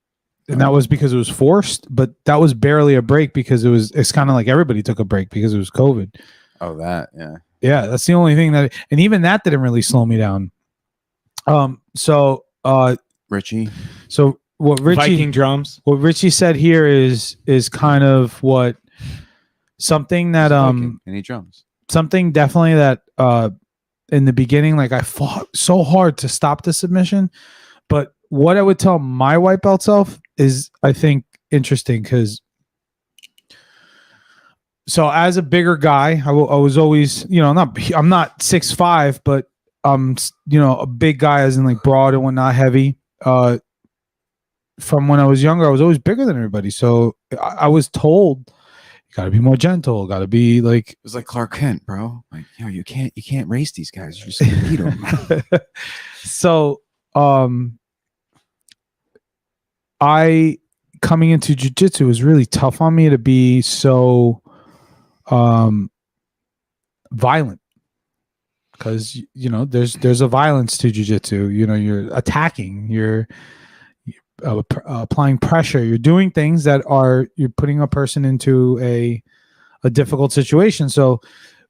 that was because it was forced, but that was barely a break because it's kind of like everybody took a break because it was COVID. Oh, that yeah, that's the only thing and even that didn't really slow me down. Richie. So what Viking drums. What Richie said here is kind of what something that any drums. Something definitely that in the beginning, like I fought so hard to stop the submission, but what I would tell my white belt self is, I think, interesting because so as a bigger guy, I was always, I'm not 6'5", but a big guy as in like broad and whatnot, heavy. From when I was younger, I was always bigger than everybody. So I was told, you got to be more gentle. Got to be like, it was like Clark Kent, bro. Like, you can't race these guys. You're just gonna beat them. So, I coming into jiu-jitsu was really tough on me to be so, violent. Because there's a violence to jiu-jitsu. You're attacking. You're applying pressure. You're doing things that you're putting a person into a difficult situation. So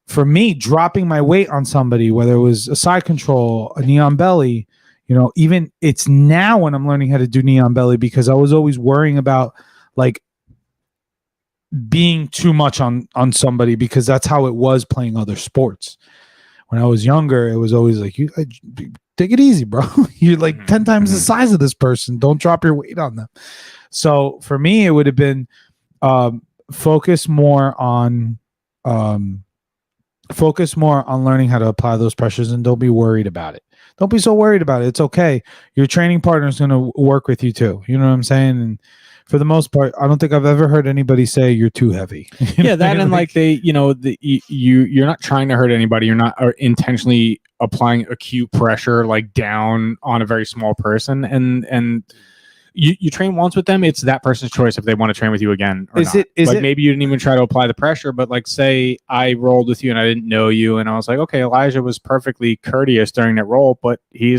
for me, dropping my weight on somebody, whether it was a side control, a knee on belly, even it's now when I'm learning how to do knee on belly, because I was always worrying about like being too much on somebody, because that's how it was playing other sports. When I was younger, it was always like, you take it easy, bro. You're like 10 times the size of this person. Don't drop your weight on them. So for me, it would have been focus more on learning how to apply those pressures, and don't be worried about it. Don't be so worried about it. It's okay. Your training partner is going to work with you too. You know what I'm saying? And for the most part, I don't think I've ever heard anybody say you're too heavy. Yeah, that and like you're not trying to hurt anybody. You're not intentionally applying acute pressure like down on a very small person, and you train once with them. It's that person's choice if they want to train with you again or not. Maybe you didn't even try to apply the pressure, but like say I rolled with you and I didn't know you, and I was like, okay, Elijah was perfectly courteous during that roll, but he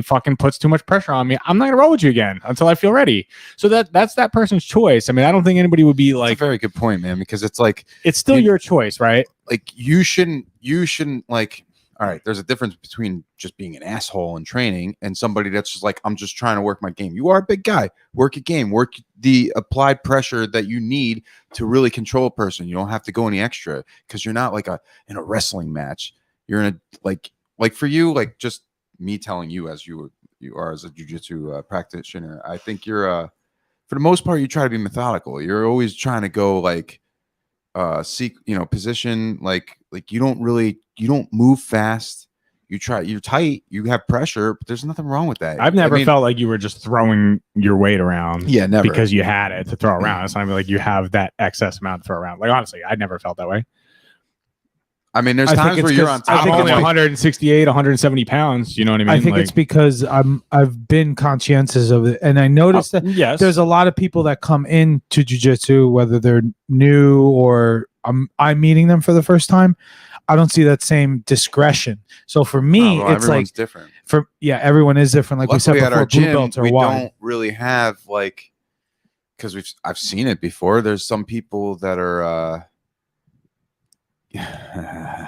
fucking puts too much pressure on me. I'm not gonna roll with you again until I feel ready. So that's that person's choice. I mean, I don't think anybody would be like. That's a very good point, man, because it's like it's still your choice, right? Like you shouldn't like all right, there's a difference between just being an asshole in training and somebody that's just like, I'm just trying to work my game. You are a big guy. Work your game. Work the applied pressure that you need to really control a person. You don't have to go any extra because you're not like in a wrestling match. You're in a like for you, like just me telling you as you are as a jiu-jitsu practitioner. I think you're for the most part, you try to be methodical. You're always trying to go like seek, position, like you don't move fast. You're tight, you have pressure, but there's nothing wrong with that. I've never felt like you were just throwing your weight around. Yeah, never. Because you had it to throw around. It's not like you have that excess amount to throw around. Like, honestly, I never felt that way. I mean, there's times where you're on top. I'm only 168, 170 pounds. You know what I mean? I think it's because I've been conscientious of it, and I noticed that there's a lot of people that come into jiu-jitsu, whether they're new or I'm meeting them for the first time. I don't see that same discretion. So for me, it's like different. Everyone is different. Like luckily we said before, at our gym, blue belts are we wide. don't really have like, because I've seen it before. There's some people that are.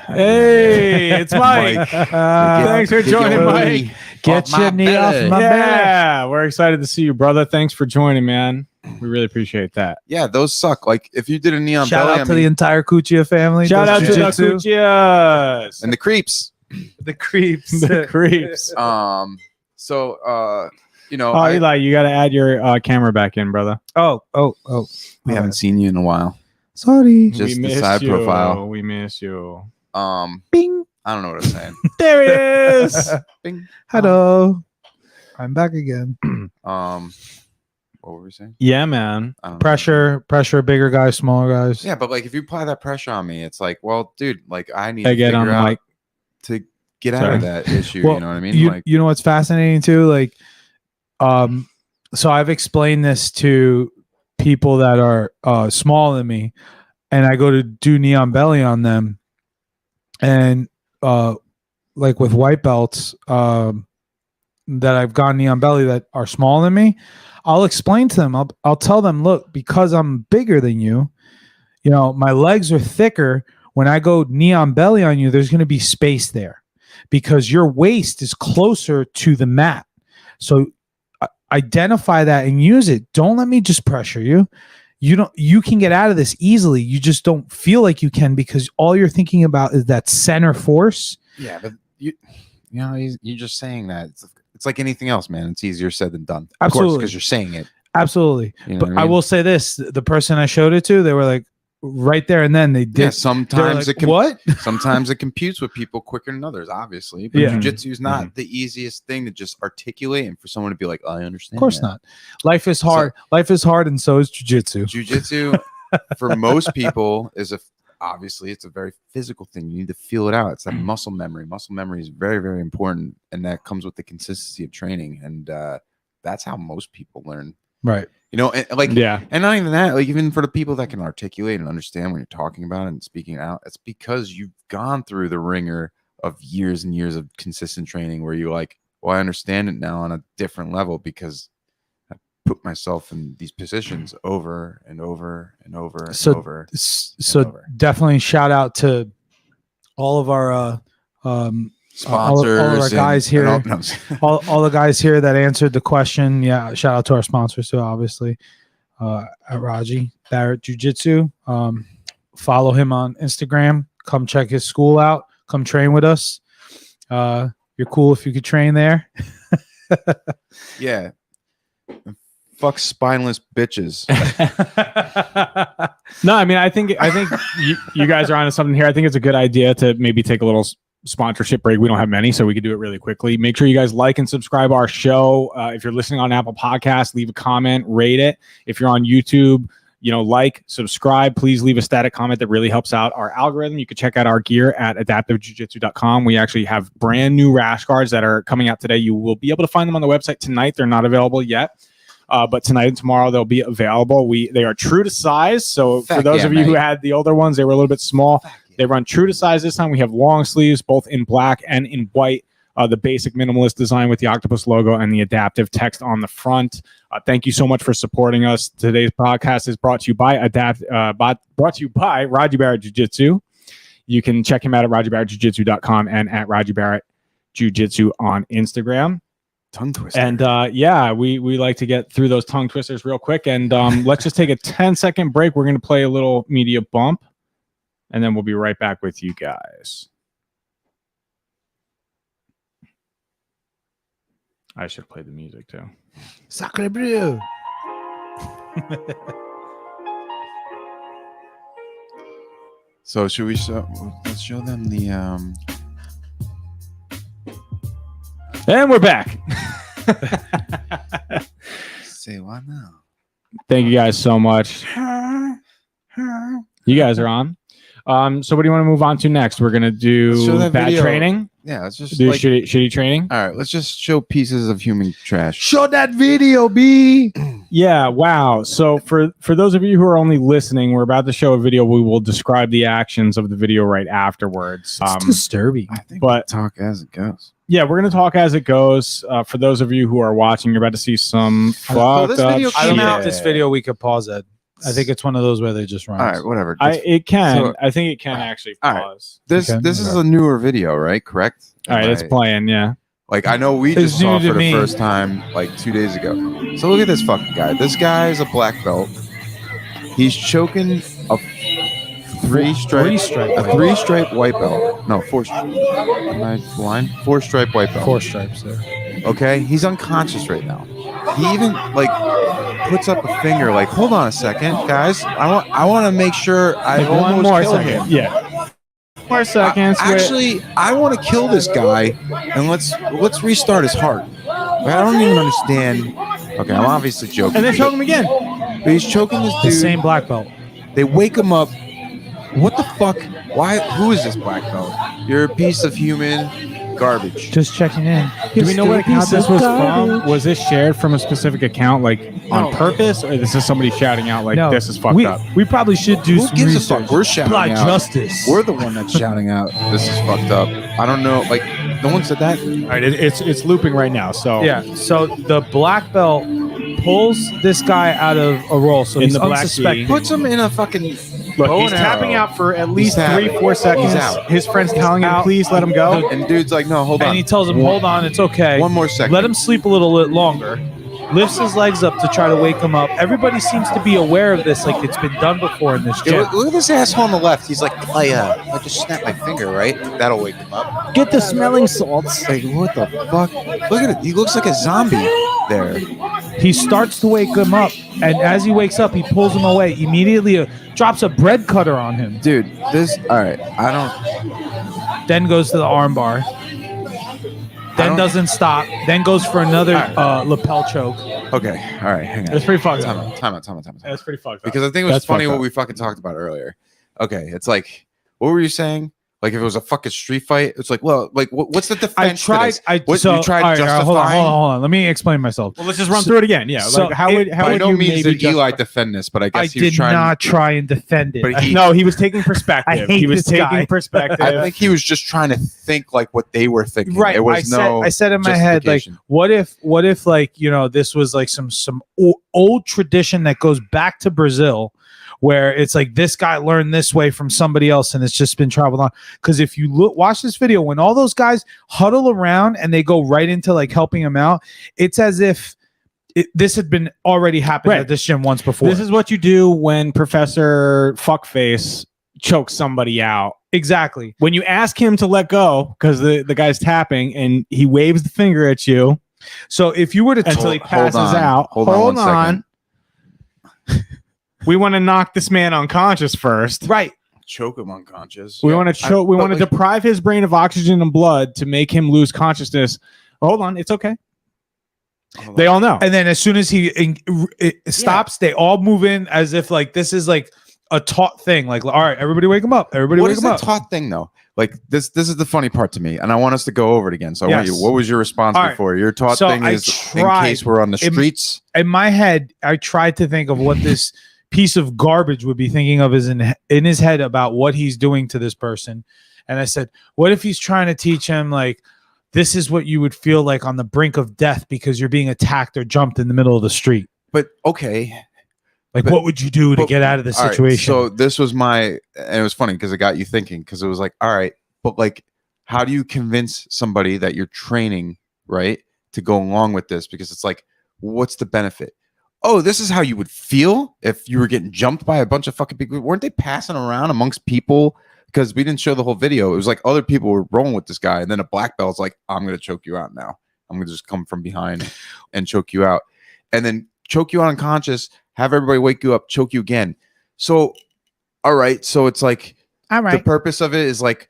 Hey, it's Mike. Thanks for joining, Mike. Get your knee off my back. We're excited to see you, brother. Thanks for joining, man. We really appreciate that. Yeah, those suck. Like if you did a knee on shout belly, out to the entire Kuchia family. Shout out to the Kuchias and the creeps. The creeps. The creeps. So Eli, you got to add your camera back in, brother. Oh. We haven't seen you in a while. Sorry. Just the side profile. We miss you. Bing. I don't know what I'm saying. There he is. Bing. Hello. I'm back again. What were we saying? Yeah, man. Pressure, bigger guys, smaller guys. Yeah, but like if you apply that pressure on me, it's like, well, dude, like I need to get figure on out Mike to get out of that issue. Well, you know what I mean? You know what's fascinating too? Like, so I've explained this to people that are smaller than me, and I go to do knee on belly on them, and like with white belts that I've gone knee on belly that are smaller than me, I'll explain to them. I'll tell them, look, because I'm bigger than you, my legs are thicker. When I go knee on belly on you, there's going to be space there because your waist is closer to the mat. So identify that and use it. Don't let me just pressure you. You can get out of this easily. You just don't feel like you can because all you're thinking about is that center force. Yeah, but you're just saying that. It's like anything else, man. It's easier said than done. Absolutely, because you're saying it. Absolutely. But I mean? will say this: the person I showed it to, they were like, right there and then they did. Yeah, sometimes like, what? Sometimes it computes with people quicker than others, obviously. But jiu-jitsu is not the easiest thing to just articulate and for someone to be like, I understand. Of course not. Life is hard. Life is hard, and so is jiu-jitsu. Jiu-jitsu, for most people, obviously it's a very physical thing. You need to feel it out. It's that muscle memory. Muscle memory is very, very important, and that comes with the consistency of training. And that's how most people learn. Right. And not even that, like even for the people that can articulate and understand what you're talking about and speaking out, it's because you've gone through the ringer of years and years of consistent training where you're like, well, I understand it now on a different level because I put myself in these positions over and over and over and over. So definitely shout out to all of our sponsors, all of our guys here, all the guys here that answered the question. Yeah, shout out to our sponsors too, obviously. At Radji Barrett Jiu-Jitsu. Follow him on Instagram. Come check his school out. Come train with us. You're cool if you could train there. Yeah. Fuck spineless bitches. No, I mean, I think you guys are onto something here. I think it's a good idea to maybe take a little sponsorship break. We don't have many, so we can do it really quickly. Make sure you guys like and subscribe our show. If you're listening on Apple Podcasts, leave a comment, rate it. If you're on YouTube, like, subscribe. Please leave a static comment. That really helps out our algorithm. You can check out our gear at adaptivejujitsu.com. We actually have brand new rash guards that are coming out today. You will be able to find them on the website tonight. They're not available yet. But tonight and tomorrow they'll be available. They are true to size. So for those of you who had the older ones, they were a little bit small. They run true to size this time. We have long sleeves, both in black and in white. The basic minimalist design with the octopus logo and the adaptive text on the front. Thank you so much for supporting us. Today's podcast is brought to you by Radji Barrett Jiu-Jitsu. You can check him out at RadjiBarrettJujitsu.com and at Radji Barrett Jiu-Jitsu on Instagram. Tongue twister. And we like to get through those tongue twisters real quick. And let's just take a 10-second break. We're going to play a little media bump, and then we'll be right back with you guys. I should play the music too. Sacre bleu. So should we let's show them the And we're back. say what now? Thank you guys so much. You guys are on. So what do you want to move on to next? We're gonna Let's show do that bad video. training. Yeah, let's just Do like, shitty training. all right, let's just show pieces of human trash. Show that video, B. Yeah, wow. So for those of you who are only listening, we're about to show a video. We will describe the actions of the video right afterwards. It's disturbing. I think but- we'll talk as it goes. Yeah, we're gonna talk as it goes. For those of you who are watching, you're about to see some fucked this up video I don't shit. know if this video we could pause it. I think it's one of those where they just run. All right, whatever. It can. So- I think it can actually All right. pause. This Okay. this is a newer video, right? Correct? All right, it's Am I- playing. Yeah. Like I know we It's just saw new for to the me. first time like 2 days ago. So look at this fucking guy. This guy is a black belt. He's choking a three-stripe white belt. No, four. Am I blind? Four-stripe white belt. 4 stripes there. Okay, he's unconscious right now. He even like puts up a finger, like, hold on a second, guys. I want to make sure I Like, one almost more kill second. him. Yeah. More seconds. Actually, I want to kill this guy, and let's restart his heart. Like, I don't even understand. Okay, I'm obviously joking. And then choke him again. But he's choking this The dude. same black belt. They wake him up. What the fuck? Why? Who is this black belt? You're a piece of human garbage. Just checking in. Do we know what account this was from? Was this shared from a specific account, like on purpose, or this is somebody shouting out like this is fucked up? We probably should do Who some gives a research. fuck? We're shouting Apply out. justice. We're the one that's shouting out. This is fucked up. I don't know. Like, no one said that. All right, it's looping right now. So Yeah. So the black belt pulls this guy out of a roll. So In he's the black unsuspecting. gi. Puts him in a fucking. look, bow he's and tapping arrow. out for at least tapping. 3-4 seconds. He's out. His friend's telling him, Out. please let him go. And dude's like, no, hold And on. he tells him, hold on, it's okay. One more second. Let him sleep a little bit longer. Lifts his legs up to try to wake him up. Everybody seems to be aware of this, like it's been done before in this Yeah, gym. look at this asshole on the left. He's like, if I just snap my finger, right? That'll wake him up. Get the smelling salts. Like, what the fuck? Look at it. He looks like a zombie there. He starts to wake him up, and as he wakes up, he pulls him away. Immediately drops a bread cutter on him. Dude, this. All right. I don't. Then goes to the armbar. Then don't- doesn't stop. Then goes for another lapel choke. Okay. All right. Hang on. That's pretty fucked Time up. out. Time out. Time out. Time out. That's pretty fucked up. Because I think it was That's funny fucked what up. we fucking talked about earlier. Okay. It's like, what were you saying? Like if it was a fucking street fight, it's like, well, like what's the defense? I to tried. this? I What, so you tried all right, justifying? hold on. Let me explain myself. Well, let's just run through it again. Yeah. So like how it- would how By would no you means maybe did Eli defend this, but I I guess he was did trying. not try and defend it. But he- No, he was taking perspective. I hate he was this taking guy. perspective. I think he was just trying to think like what they were thinking. Right. It was I said in my head, like, justification. what if like, this was like some old tradition that goes back to Brazil, where it's like this guy learned this way from somebody else and it's just been traveled on. Because if you watch this video, when all those guys huddle around and they go right into like helping him out, it's as if this had been already happened Right. at this gym once before. This is what you do when Professor Fuckface chokes somebody out. exactly. When you ask him to let go because the guy's tapping and he waves the finger at you So if you were to until he Hold passes on. out. Hold on 1 second. We want to knock this man unconscious first. right. choke him unconscious. We want to choke. We but want to like- deprive his brain of oxygen and blood to make him lose consciousness. Hold on, it's okay. Hold They on. all know. And then as soon as it stops, they all move in as if like this is like a taught thing. Like, all right, everybody wake him up. Everybody What wake is him that up. taught thing though? Like this is the funny part to me, and I want us to go over it again. So I want Yes. you. What was your response All right. before? Your taught So thing I is in tried- case we're on the in- streets. In my head, I tried to think of what this piece of garbage would be thinking of is in his head about what he's doing to this person. And I said, what if he's trying to teach him like this is what you would feel like on the brink of death because you're being attacked or jumped in the middle of the street? But okay, Like, But- what would you do to but- get out of the all right, situation? so this was and it was funny because it got you thinking, because it was like, all right, but like, how do you convince somebody that you're training, right, to go along with this? Because it's like, what's the benefit? Oh, this is how you would feel if you were getting jumped by a bunch of fucking people. Weren't they passing around amongst people? Because we didn't show the whole video. It was like other people were rolling with this guy, and then a black belt's like, I'm gonna choke you out now. I'm gonna just come from behind and choke you out, and then choke you out unconscious, have everybody wake you up, choke you again. So, all right, so it's like All the purpose of it is like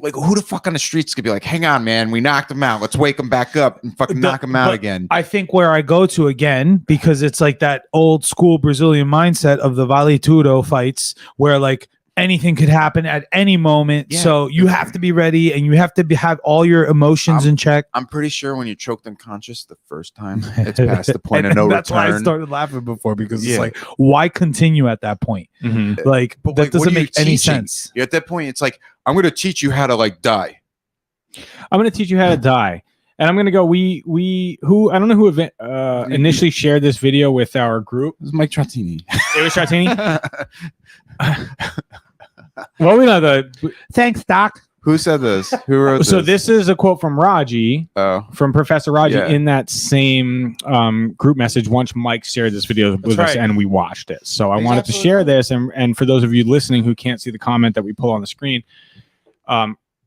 who the fuck on the streets could be like, hang on, man, we knocked him out, let's wake him back up and fucking knock him out but again. I think where I go to again, because it's like that old school Brazilian mindset of the Vale Tudo fights where like anything could happen at any moment. Yeah. So you have to be ready and you have to have all your emotions in check. I'm pretty sure when you're choked unconscious the first time, it's past the point of no That's why I return. started laughing before, because Yeah. it's like, why continue at that point? Mhm. Like, But, that like, what doesn't are you make any teaching? sense. At that point, it's like, I'm going to teach you how to like die. I'm going to teach you how to die. And I'm going to go, who, I don't know who initially shared this video with our group. This is Mike Trattini. It was Chartini. Well, we know Thanks, Doc. Who said this? Who wrote this? so this is a quote from Radji, Oh, from Professor Radji, Yeah. in that same group message once Mike shared this video with us right. and we watched it. So I He's wanted to absolutely share right. this. And for those of you listening who can't see the comment that we pull on the screen,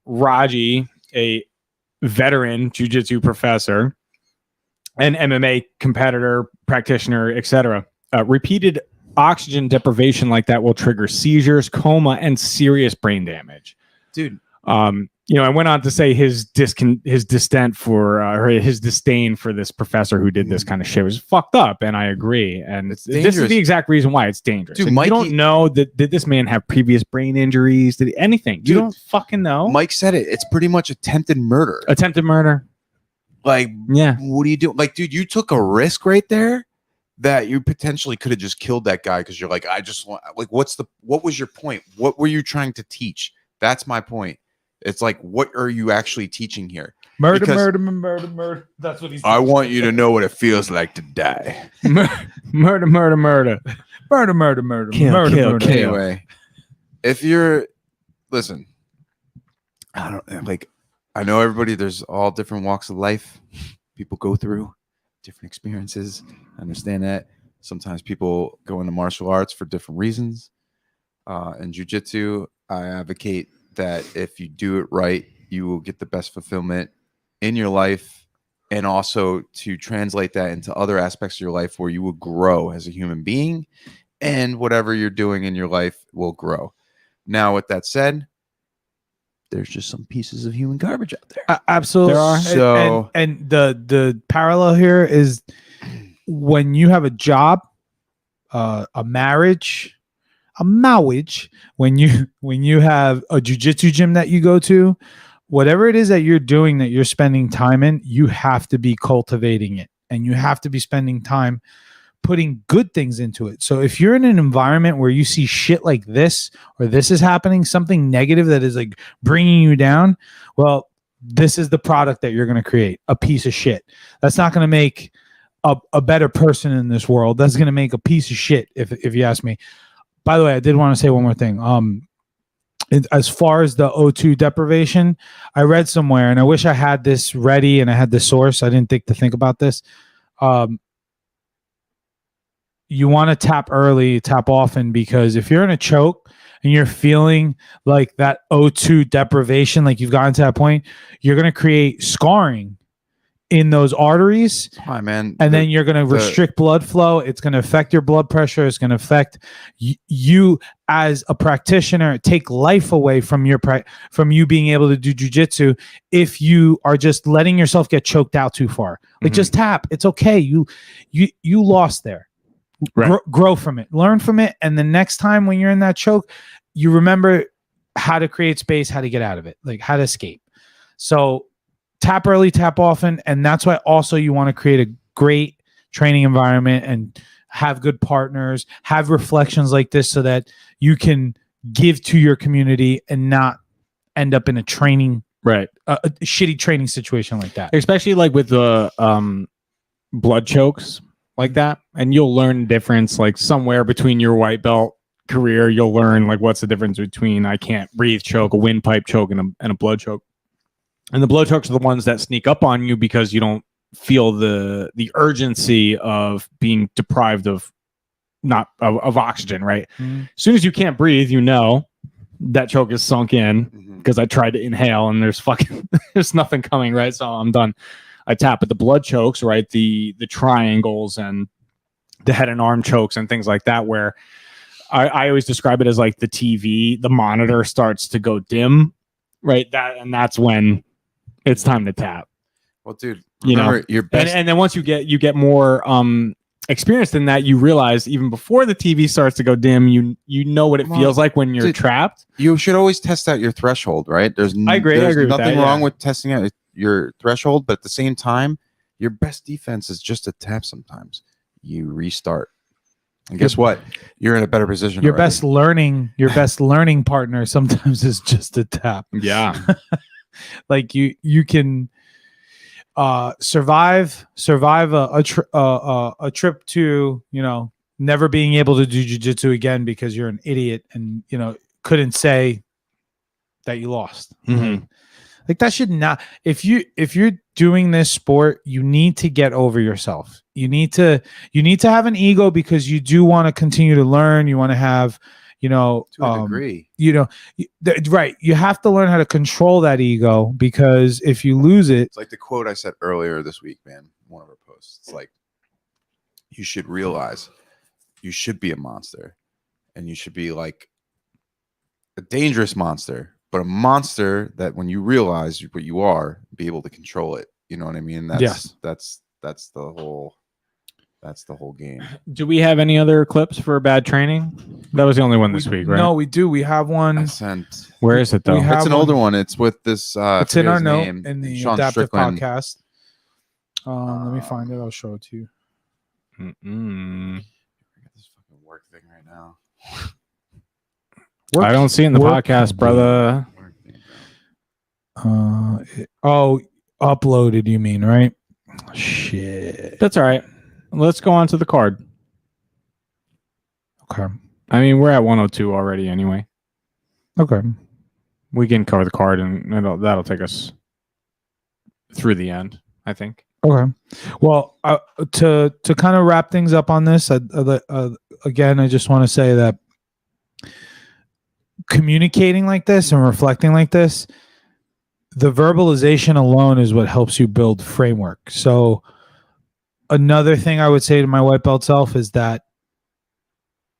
Radji, a veteran jiu-jitsu professor and MMA competitor, practitioner, etc., repeated oxygen deprivation like that will trigger seizures, coma, and serious brain damage. dude. I went on to say his disdain for or his disdain for this professor who did this kind of shit was fucked up, and I agree. And It's this is dangerous. the exact reason why it's dangerous. Dude, And Mikey- you don't know that did this man have previous brain injuries? Did anything? You Dude, don't fucking know. Mike said it. It's pretty much attempted murder. Attempted murder. Like, Yeah. what do you do? Like, dude, you took a risk right there that you potentially could have just killed that guy because you're like, I just want, like, what was your point? What were you trying to teach? That's my point. It's like, what are you actually teaching here? Murder, Because- murder. That's what he's I want you to know what it feels like to die. Murder. murder. Anyway, if you're, listen, I don't like, I know everybody, there's all different walks of life people go through, different experiences. I understand that. Sometimes people go into martial arts for different reasons. In jiu-jitsu, I advocate that if you do it right, you will get the best fulfillment in your life, and also to translate that into other aspects of your life where you will grow as a human being, and whatever you're doing in your life will grow. Now, with that said, there's just some pieces of human garbage out there. Absolutely. There are. So- and the parallel here is when you have a job, a marriage, when you have a jiu-jitsu gym that you go to, whatever it is that you're doing that you're spending time in, you have to be cultivating it, and you have to be spending time putting good things into it. So if you're in an environment where you see shit like this, or this is happening, something negative that is like bringing you down, well, this is the product that you're going to create, a piece of shit. That's not going to make a better person in this world. That's going to make a piece of shit, if you ask me. By the way, I did want to say one more thing. As far as the O2 deprivation, I read somewhere, and I wish I had this ready and I had the source. I didn't think about this. You want to tap early, tap often, because if you're in a choke and you're feeling like that O2 deprivation, like you've gotten to that point, you're going to create scarring in those arteries. Hi, man. And then you're going to restrict blood flow. It's going to affect your blood pressure. It's going to affect you as a practitioner, take life away from from you being able to do jiu-jitsu if you are just letting yourself get choked out too far. Like, just tap. It's okay. You lost there. Right. Grow from it. Learn from it. And the next time when you're in that choke, you remember how to create space, how to get out of it, like how to escape. So tap early, tap often. And that's why also you want to create a great training environment and have good partners, have reflections like this so that you can give to your community and not end up in a training, Right. a shitty training situation like that. Especially like with the blood chokes. like that, and you'll learn the difference. Like somewhere between your white belt career, you'll learn like what's the difference between I can't breathe choke, a windpipe choke, and a blood choke. And the blood chokes are the ones that sneak up on you because you don't feel the urgency of being deprived of oxygen, right? As soon as you can't breathe, you know that choke is sunk in because I tried to inhale and there's nothing coming, right? So I'm done. I tap. But the blood chokes, right? The triangles and the head and arm chokes and things like that, where I always describe it as like the TV, the monitor starts to go dim, right? That's when it's time to tap. Well, dude, remember your best. And then once you get more experienced in that, you realize even before the TV starts to go dim, you know what it feels like when you're trapped. You should always test out your threshold, right? I agree with nothing that, wrong with testing out your threshold, but at the same time, your best defense is just a tap. Sometimes you restart, and guess what? You're in a better position. Your best learning partner sometimes is just a tap. Yeah. Like you can survive a trip to, you know, never being able to do jiu-jitsu again because you're an idiot and, you know, couldn't say that you lost. Like that should not, if you're doing this sport, you need to get over yourself. You need to have an ego because you do want to continue to learn. You want to have, you know, to a degree. You know, right. You have to learn how to control that ego, because if you lose it, it's like the quote I said earlier this week, man. One of our posts. It's like, you should realize you should be a monster, and you should be like a dangerous monster, but a monster that when you realize what you are, be able to control it. You know what I mean? That's the whole game. Do we have any other clips for bad training? That was the only one this week, right? No, we do. We have one. Where is it though? It's an older one. It's with this. It's in our note in the Sean Adaptive Strickland. podcast. Let me find it. I'll show it to you. I got this fucking work thing right now. I don't see it in the podcast, brother. Uploaded, you mean, right? Shit. That's all right. Let's go on to the card. Okay. I mean, we're at 102 already anyway. Okay. We can cover the card, and that'll take us through the end, I think. Okay. Well, to kind of wrap things up on this, again, I just want to say that communicating like this and reflecting like this, the verbalization alone is what helps you build framework. So another thing I would say to my white belt self is that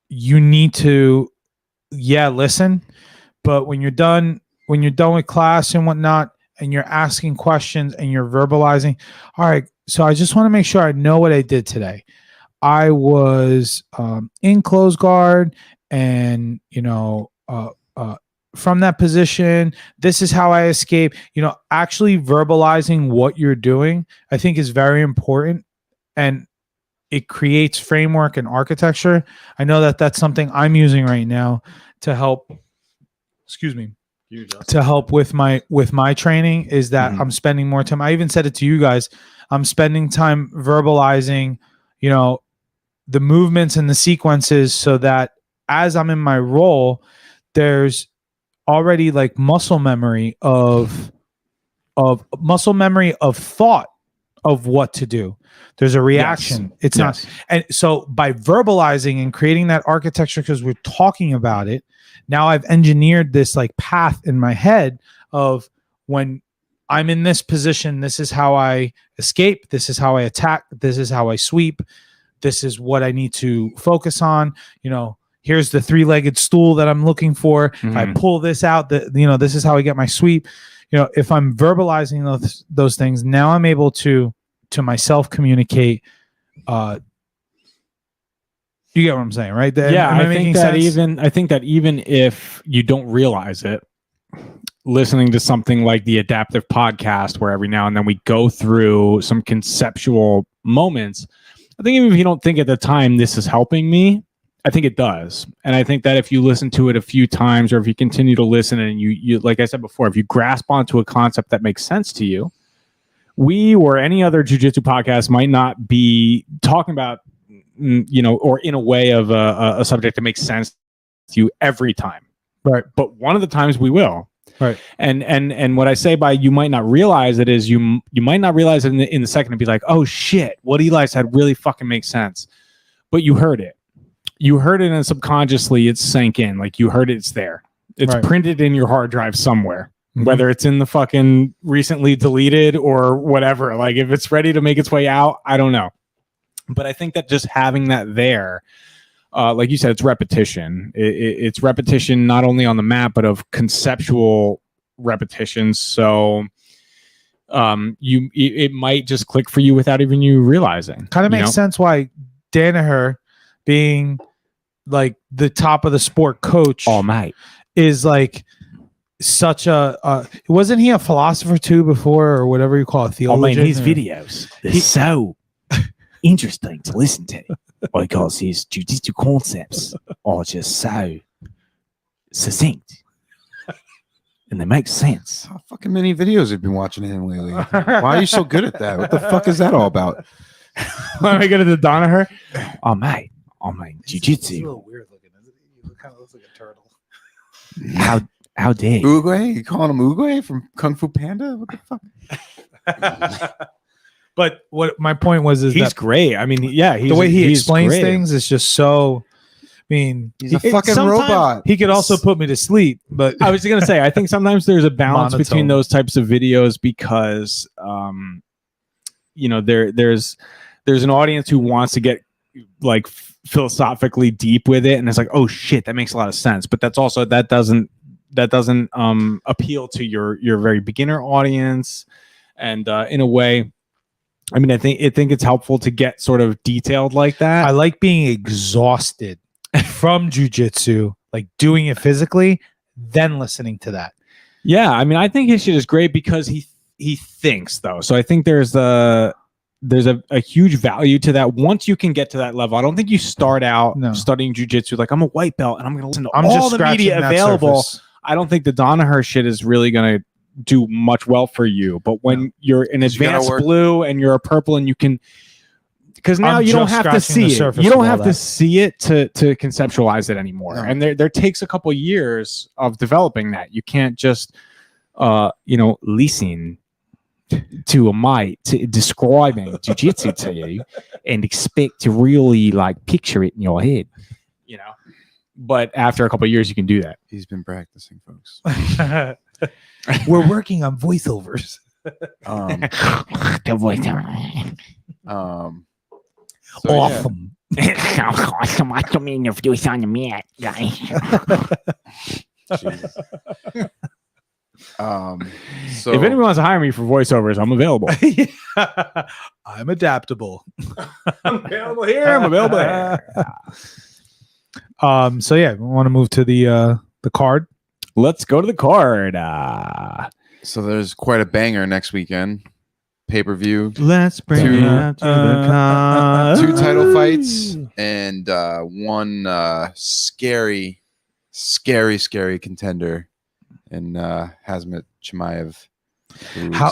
you need to, listen, but when you're done with class and whatnot, and you're asking questions and you're verbalizing, all right, so I just want to make sure I know what I did today. I was in close guard, and, you know, from that position, this is how I escape. You know, actually verbalizing what you're doing, I think, is very important, and it creates framework and architecture. I know that that's something I'm using right now to help. Excuse me. To help with my training, is that I'm spending more time. I even said it to you guys. I'm spending time verbalizing, you know, the movements and the sequences, so that as I'm in my role, there's already like muscle memory of thought of what to do. There's a reaction. Yes. It's not. And so by verbalizing and creating that architecture, because we're talking about it, now I've engineered this like path in my head of, when I'm in this position, this is how I escape. This is how I attack. This is how I sweep. This is what I need to focus on. You know, here's the 3-legged stool that I'm looking for. If I pull this out, this is how I get my sweep. You know, if I'm verbalizing those things, now I'm able to myself communicate. You get what I'm saying, right? I think that even if you don't realize it, listening to something like the Adaptive podcast, where every now and then we go through some conceptual moments, I think even if you don't think at the time this is helping me, I think it does. And I think that if you listen to it a few times, or if you continue to listen, and you like I said before, if you grasp onto a concept that makes sense to you, we or any other jiu-jitsu podcast might not be talking about, or in a way of a subject that makes sense to you every time. Right. But one of the times we will. Right. And what I say by you might not realize it is you might not realize it in the second and be like, oh shit, what Eli said really fucking makes sense. But you heard it. You heard it, and subconsciously it sank in. Like you heard it, it's there. It's Right. printed in your hard drive somewhere. Mhm. Whether it's in the fucking recently deleted or whatever. Like if it's ready to make its way out, I don't know. But I think that just having that there, like you said, it's repetition. It's repetition not only on the mat, but of conceptual repetitions. So it might just click for you without even you realizing. Kind of makes sense why Danaher, being like the top of the sport coach, mate, is like such a wasn't he a philosopher too before, or whatever you call it, theologian? his videos are so interesting to listen to because his jiu-jitsu concepts are just so succinct and they make sense. How fucking many videos have you been watching him lately? Why are you so good at that? What the fuck is that all about? Let me get to the Donaher. Oh mate, He's a jiu-jitsu. little weird looking, isn't he? He kind of looks like a turtle. How dare you? Uguay? You calling him Uguay from Kung Fu Panda? What the fuck? But what my point was is He's that great. I mean, yeah, the way he he's explains great. things is just so. I mean, He's a fucking sometimes robot. he could also put me to sleep, but I was going to say, I think sometimes there's a balance between Monotone. those types of videos because, there's an audience who wants to get like philosophically deep with it, and it's like, oh shit, that makes a lot of sense. But that's also that doesn't appeal to your very beginner audience, and in a way, I mean, I think it's helpful to get sort of detailed like that. I like being exhausted from jujitsu, like doing it physically, then listening to that. Yeah, I mean, I think his shit is great because he thinks though. So I think there's a huge value to that. Once you can get to that level, I don't think you start out studying jujitsu like I'm a white belt and I'm going to listen to all the media available. I don't think the Donaher shit is really going to do much well for you. But when you're an advanced blue and you're a purple and you can, because now you don't have to see it. You don't have to see it to conceptualize it anymore. No. And there takes a couple years of developing that. You can't just, listen to a mate describing jiu-jitsu to you and expect to really like picture it in your head, But after a couple of years, you can do that. He's been practicing, folks. We're working on voiceovers. The voiceover. Awesome. Awesome. I don't mean if you was on the mat, guy. So if anyone wants to hire me for voiceovers, I'm available. I'm adaptable. I'm available here. I'm available there. So yeah, we want to move to the card. Let's go to the card. So there's quite a banger next weekend. Pay-per-view. Let's bring Two- it out to the card. 2 title fights and one scary contender in Hazmat Chimaev.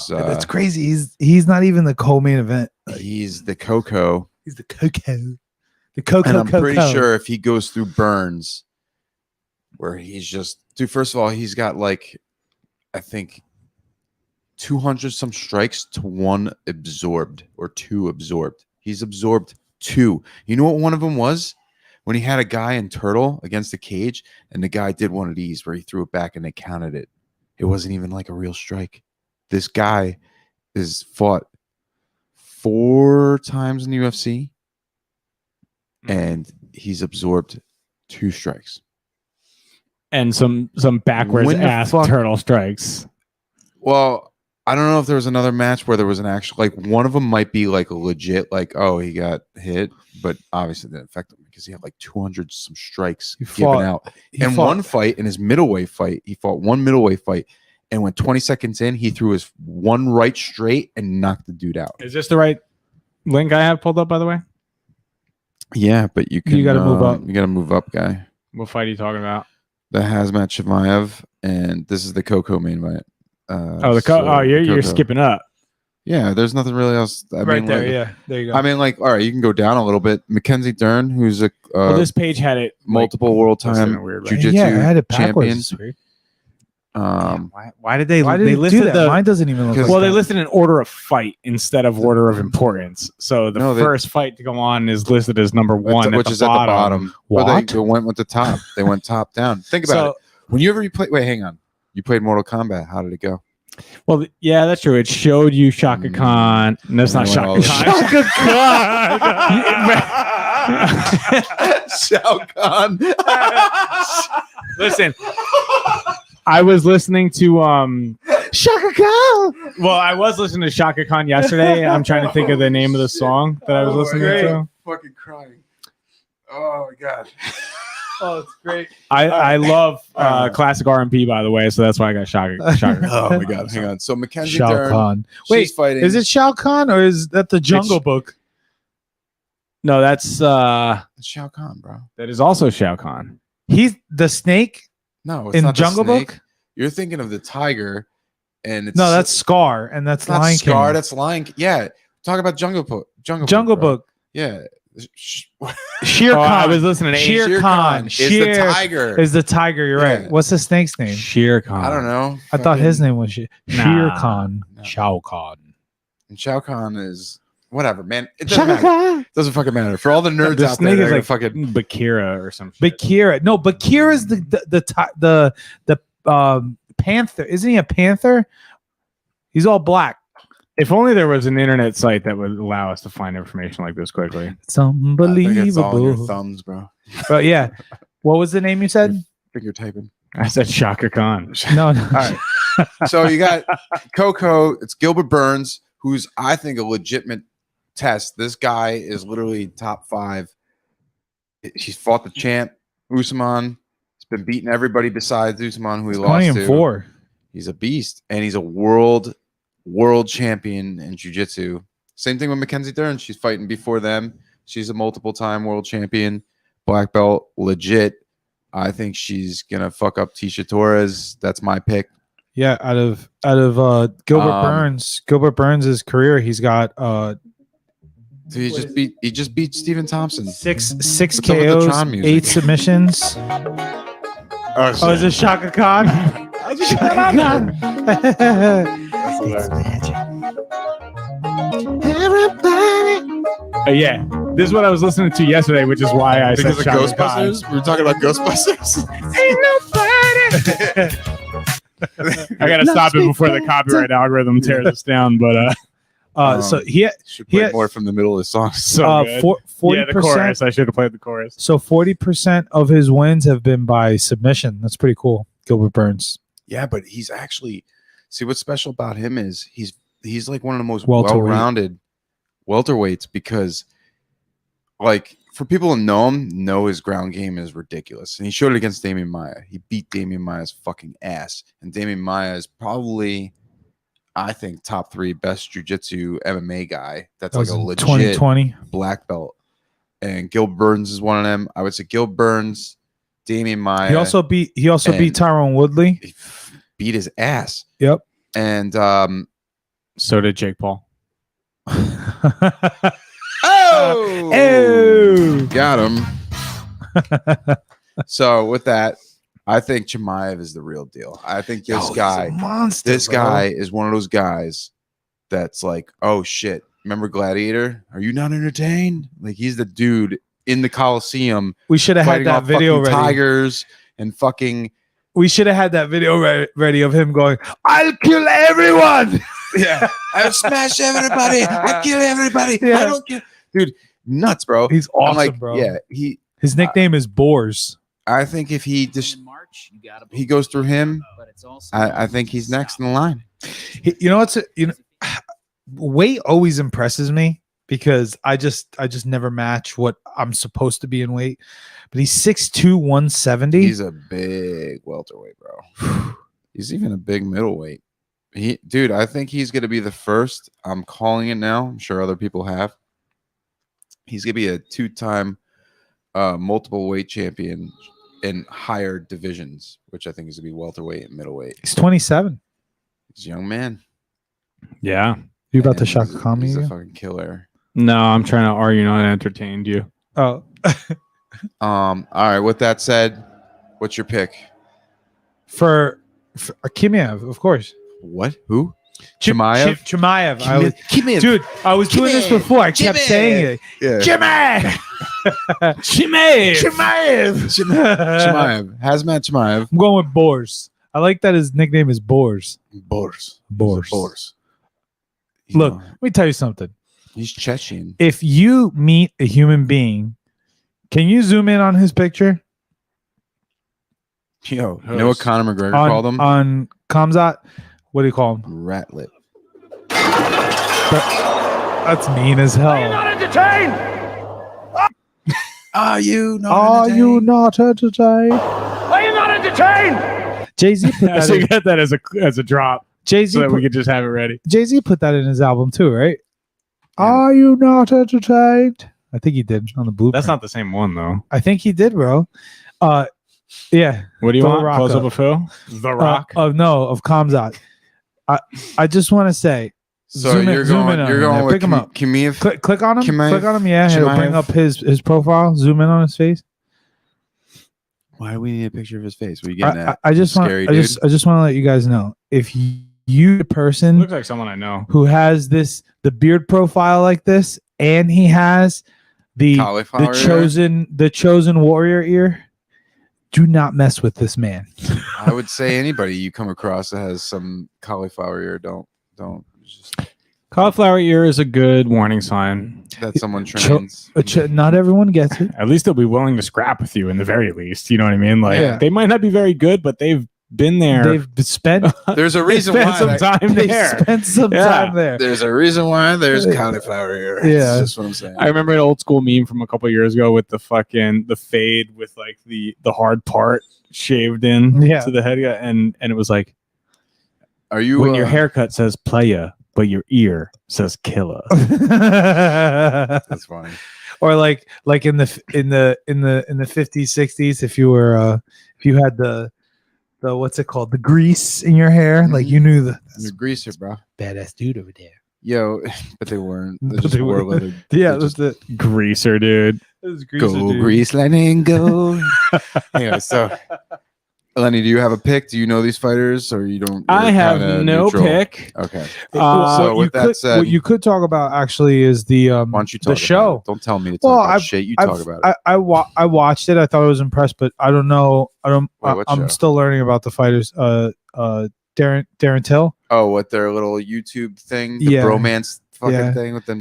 That's crazy. He's not even the co-main event. He's the Coco. He's the Coco. The Coco. And I'm pretty sure if he goes through Burns, where he's just first of all, he's got like I think 200 some strikes to 1 absorbed or 2 absorbed. He's absorbed 2. You know what one of them was? When he had a guy in Turtle against the cage, and the guy did one of these where he threw it back and they counted it. It wasn't even like a real strike. This guy is fought 4 times in the UFC, and he's absorbed 2 strikes. And some backwards ass turtle strikes. Well, I don't know if there was another match where there was an actual, like one of them might be like a legit, like, oh, he got hit, but obviously it didn't affect him because he had like 200 some strikes given out. And one fight in his middleweight fight, he fought one middleweight fight, and when 20 seconds in, he threw his one right straight and knocked the dude out. Is this the right link I have pulled up, by the way? Yeah, but you got to move up. You got to move up, guy. What fight are you talking about? The Hazmat Chimaev, and this is the Coco main event. You're skipping up. Yeah, there's nothing really else. I right mean, there. like, Yeah, there you go. I mean, like, all right, you can go down a little bit. Mackenzie Dern, who's a Well, this page had it like, multiple world listed in time a weird way. jiu-jitsu yeah, I had it backwards. champion. It's weird. Why did they? Why did they it do listed that? the? Mine doesn't even look like Well, they that. listed in order of fight instead of order of importance. So the No, they- first fight to go on is listed as number one, which is at the bottom. What? But they went with the top. They went top down. Think about it. Whenever you play, wait, hang on. You played Mortal Kombat. How did it go? Well, yeah, that's true. It showed you Shaka Khan. No, it's not And Shaka then Khan. Shao Kahn. Listen, I was listening to Shaka Khan. Well, I was listening to Shaka Khan yesterday. I'm trying to think of the name of the song that I was listening to. Fucking crying. Oh my god. Oh, it's great. I love classic R&B, by the way, so that's why I got Shaka. Oh my god, hang on. So Mackenzie Shao Dern, Kahn. she's Wait, fighting. is it Shao Kahn or is that the Jungle Book? No, that's It's Shao Kahn, bro? that is also Shao Kahn. He's the snake No, it's in not the Jungle snake. Book. You're thinking of the tiger, and it's No, that's Scar, and that's it's not Lion Scar. King. That's Lion. Yeah, talk about Jungle Book. Jungle bro. Book. Yeah, Shere Oh, Khan. I was listening to Shere Shere Khan. is the tiger. Is the tiger. You're Yeah. right. What's the snake's name? Shere Khan. I don't know. I thought his Fucking- name was Shere Nah. Khan. No. Shao Kahn. And Shao Kahn is whatever, man. It doesn't matter. Doesn't fucking matter for all the nerds The out there. snake That is are like fucking. Bakira or some shit. Bakira. No, Bakira's the panther. Isn't he a panther? He's all black. If only there was an internet site that would allow us to find information like this quickly. It's I think it's all in your unbelievable. thumbs, bro. But yeah, what was the name you said? Finger typing. I said Shaka Khan. No, no. All right. So you got Coco. It's Gilbert Burns, who's I think a legitimate test. This guy is literally top 5. He's fought the champ Usman. He's been beating everybody besides Usman, who he lost to. 20-4. He's a beast, and he's a world champion in jiu-jitsu. Same thing with Mackenzie Dern. She's fighting before them. She's a multiple-time world champion, black belt, legit. I think she's gonna fuck up Tisha Torres. That's my pick. Yeah, out of Gilbert Burns. Gilbert Burns' career, he's got So he just beat Stephen Thompson. six What's up with the KOs, Tron music? 8 submissions. Oh, is it Shaka Khan? Shaka Khan. Yeah, this is what I was listening to yesterday, which is why I said Because of Shaka Khan. Ghostbusters? We were talking about Ghostbusters. I gotta stop it before the copyright algorithm tears us down. But So he Should play had- more from the middle of the song. so good. 40%. Yeah, the chorus. I should have played the chorus. So 40% of his wins have been by submission. That's pretty cool. Gilbert Burns. Yeah, but he's actually see what's special about him is he's like one of the most Welterweight. well-rounded welterweights because like for people who know his ground game is ridiculous. And he showed it against Damian Maia. He beat Damian Maia's fucking ass. And Damian Maia is probably I think top 3 best jiu-jitsu MMA guy. That's That like was a in legit 2020. black belt. And Gil Burns is one of them. I would say Gil Burns, Damian Maia. He also beat and- Tyrone Woodley. He beat his ass. Yep. And So did Jake Paul. Oh! got him. So with that, I think Chimaev is the real deal. I think this guy, monster, this guy is one of those guys that's like, oh shit, remember Gladiator? Are you not entertained? Like he's the dude in the Coliseum We should have had fighting that off video fucking ready. tigers and fucking We should have had that video ready of him going, "I'll kill everyone." yeah. I smash everybody. I kill everybody. Yeah. I don't care, dude. Nuts, bro. He's I'm awesome, like, bro. yeah, His nickname is Boars. I think if he just March, you gotta he goes through him, but it's also I think he's next in the line. You know what's weight always impresses me because I just never match what I'm supposed to be in weight. But he's 6'2", 170. He's a big welterweight, bro. He's even a big middleweight. Dude, I think he's gonna be the first. I'm calling it now. I'm sure other people have. He's gonna be a 2-time multiple weight champion in higher divisions, which I think is gonna be welterweight and middleweight. He's 27. He's a young man. Yeah. You about to And shock comedy? He's a again? fucking killer. No, I'm trying to argue, not entertained you. Oh, All right. With that said, what's your pick? for Kimiev, of course. What? Who? Chimaev. Chimaev? Chimaev. Dude, I was doing this before. I kept saying it. Yeah. Jimmy. Chimaev. Chimaev. Hazmat Chimaev. I'm going with Boers. I like that his nickname is Boers. Boers. Boers. You Look, know, let me tell you something. he's Chechen. If you meet a human being, can you zoom in on his picture Yo, you know what Conor McGregor called him? on Kamzat? What do you call him? Ratlet. That's mean as hell. Are you not Are you entertained? not entertained? Are you not entertained? Jay-Z put I that should in. get that as a drop Jay-Z so that we put, could just have it ready. Jay-Z put that in his album too, right? Yeah. Are you not entertained? I think he did on the blueprint. That's not the same one though. I think he did, bro. Yeah. What do you The want? Rock Close up. up a Phil? The Rock. Of Kamzat. I just want to say, So zoom you're in going. on You're him going there. with Pick him up. Kimiev. Click on him. Chimaev. Click on him. Yeah, it'll bring Chimaev. up his profile. Zoom in on his face. Why do we need a picture of his face? What are you getting at? I just want. Scary I just want to let you guys know if you the person Looks like someone I know. who has the beard profile like this, and he has the Cauliflower the chosen warrior ear. Do not mess with this man. I would say anybody you come across that has some cauliflower ear, don't. Just, Cauliflower ear is a good warning sign. that someone trains. Not everyone gets it. At least they'll be willing to scrap with you in the very least. You know what I mean? Like Yeah. they might not be very good, but they've been there. They've spent There's a reason spent why. some time they there. spent some Yeah. time there. There's a reason why there's cauliflower ear. Yeah. That's just what I'm saying. I remember an old school meme from a couple years ago with the fade with like the hard part shaved in Yeah. to the head, and it was like Are you when your haircut says playa, but your ear says killer. That's funny. Or like in the 50s, 60s, if you were if you had the what's it called, the grease in your hair, like you knew You're that's a greaser, bro. badass dude over there. Yo, but they weren't. They But just they wore were- leather. Yeah, They that's just- the Greaser, dude. Go grease lightning, go. Anyway, so Lenny, do you have a pick? Do you know these fighters, or you don't? I you're have kinda no neutral? pick. Okay. So with that said- what you could talk about actually is the Why don't you talk about show. it? Don't tell me to talk Well, about I've- shit. You talk about it. I watched it. I thought I was impressed, but I don't know. Wait, what I'm show? still learning about the fighters. Darren Till. Oh, what their little YouTube thing, the Yeah. bromance fucking Yeah. thing with them.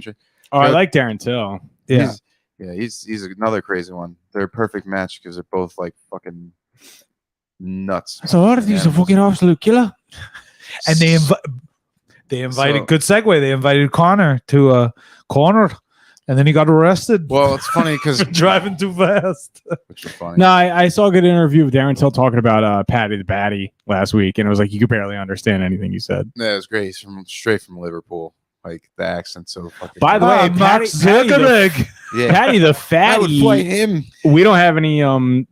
Oh, I Yeah. like Darren Till. Yeah. He's another crazy one. They're a perfect match because they're both like fucking nuts. So what if he's a fucking absolute killer? And they invited So- good segue. They invited Connor to corner, and then he got arrested. Well, it's funny because driving too fast. which is funny. No, I saw a good interview with Darren Till talking about Patty the Batty last week, and it was like you could barely understand anything he said. Yeah, it was great. He's straight from Liverpool. Like the accent's so fucking. By the way, Mark Patty Zuckerberg. yeah, Patty the I would fight fatty. him. We don't have any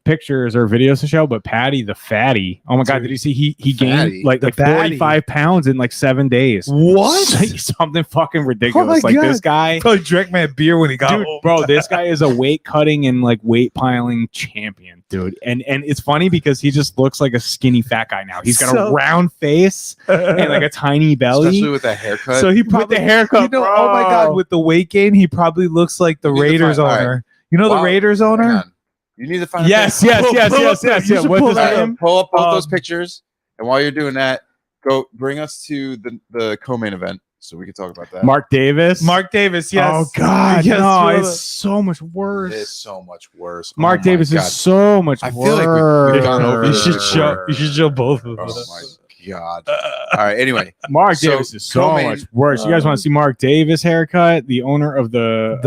pictures or videos to show, but Patty the fatty. Oh my god, did you see he Fatty? gained like The 45 pounds in like 7 days? What? Something fucking ridiculous. my Like God. this guy, Probably drank my beer when he got dude, home. bro, this guy is a weight cutting and like weight piling champion, dude. And it's funny because he just looks like a skinny fat guy now. He's got a So- round face and like a tiny belly. Especially with that haircut. So he With probably the haircut, You know, oh my god, bro. with the weight gain, he probably looks like the You need to Raiders find- all right. owner. You know Wow. the Raiders Hang owner? on. You need to find. Yes, a yes, Pull- yes, pull yes, up yes, you yes. should What's pull his that name? Pull up both those Um, pictures, and while you're doing that, go bring us to the co-main event so we can talk about that. Mark Davis. Mark Davis, yes. Oh god, Yes, no, you know it's so much It worse. is so much worse. Mark Oh my Davis God. is so much I worse. feel like we've gone over You this should before. show. You should show both of them. Oh my god! All right. Anyway, Mark So, Davis is so co-main, much worse. You guys want to see Mark Davis haircut? The owner of the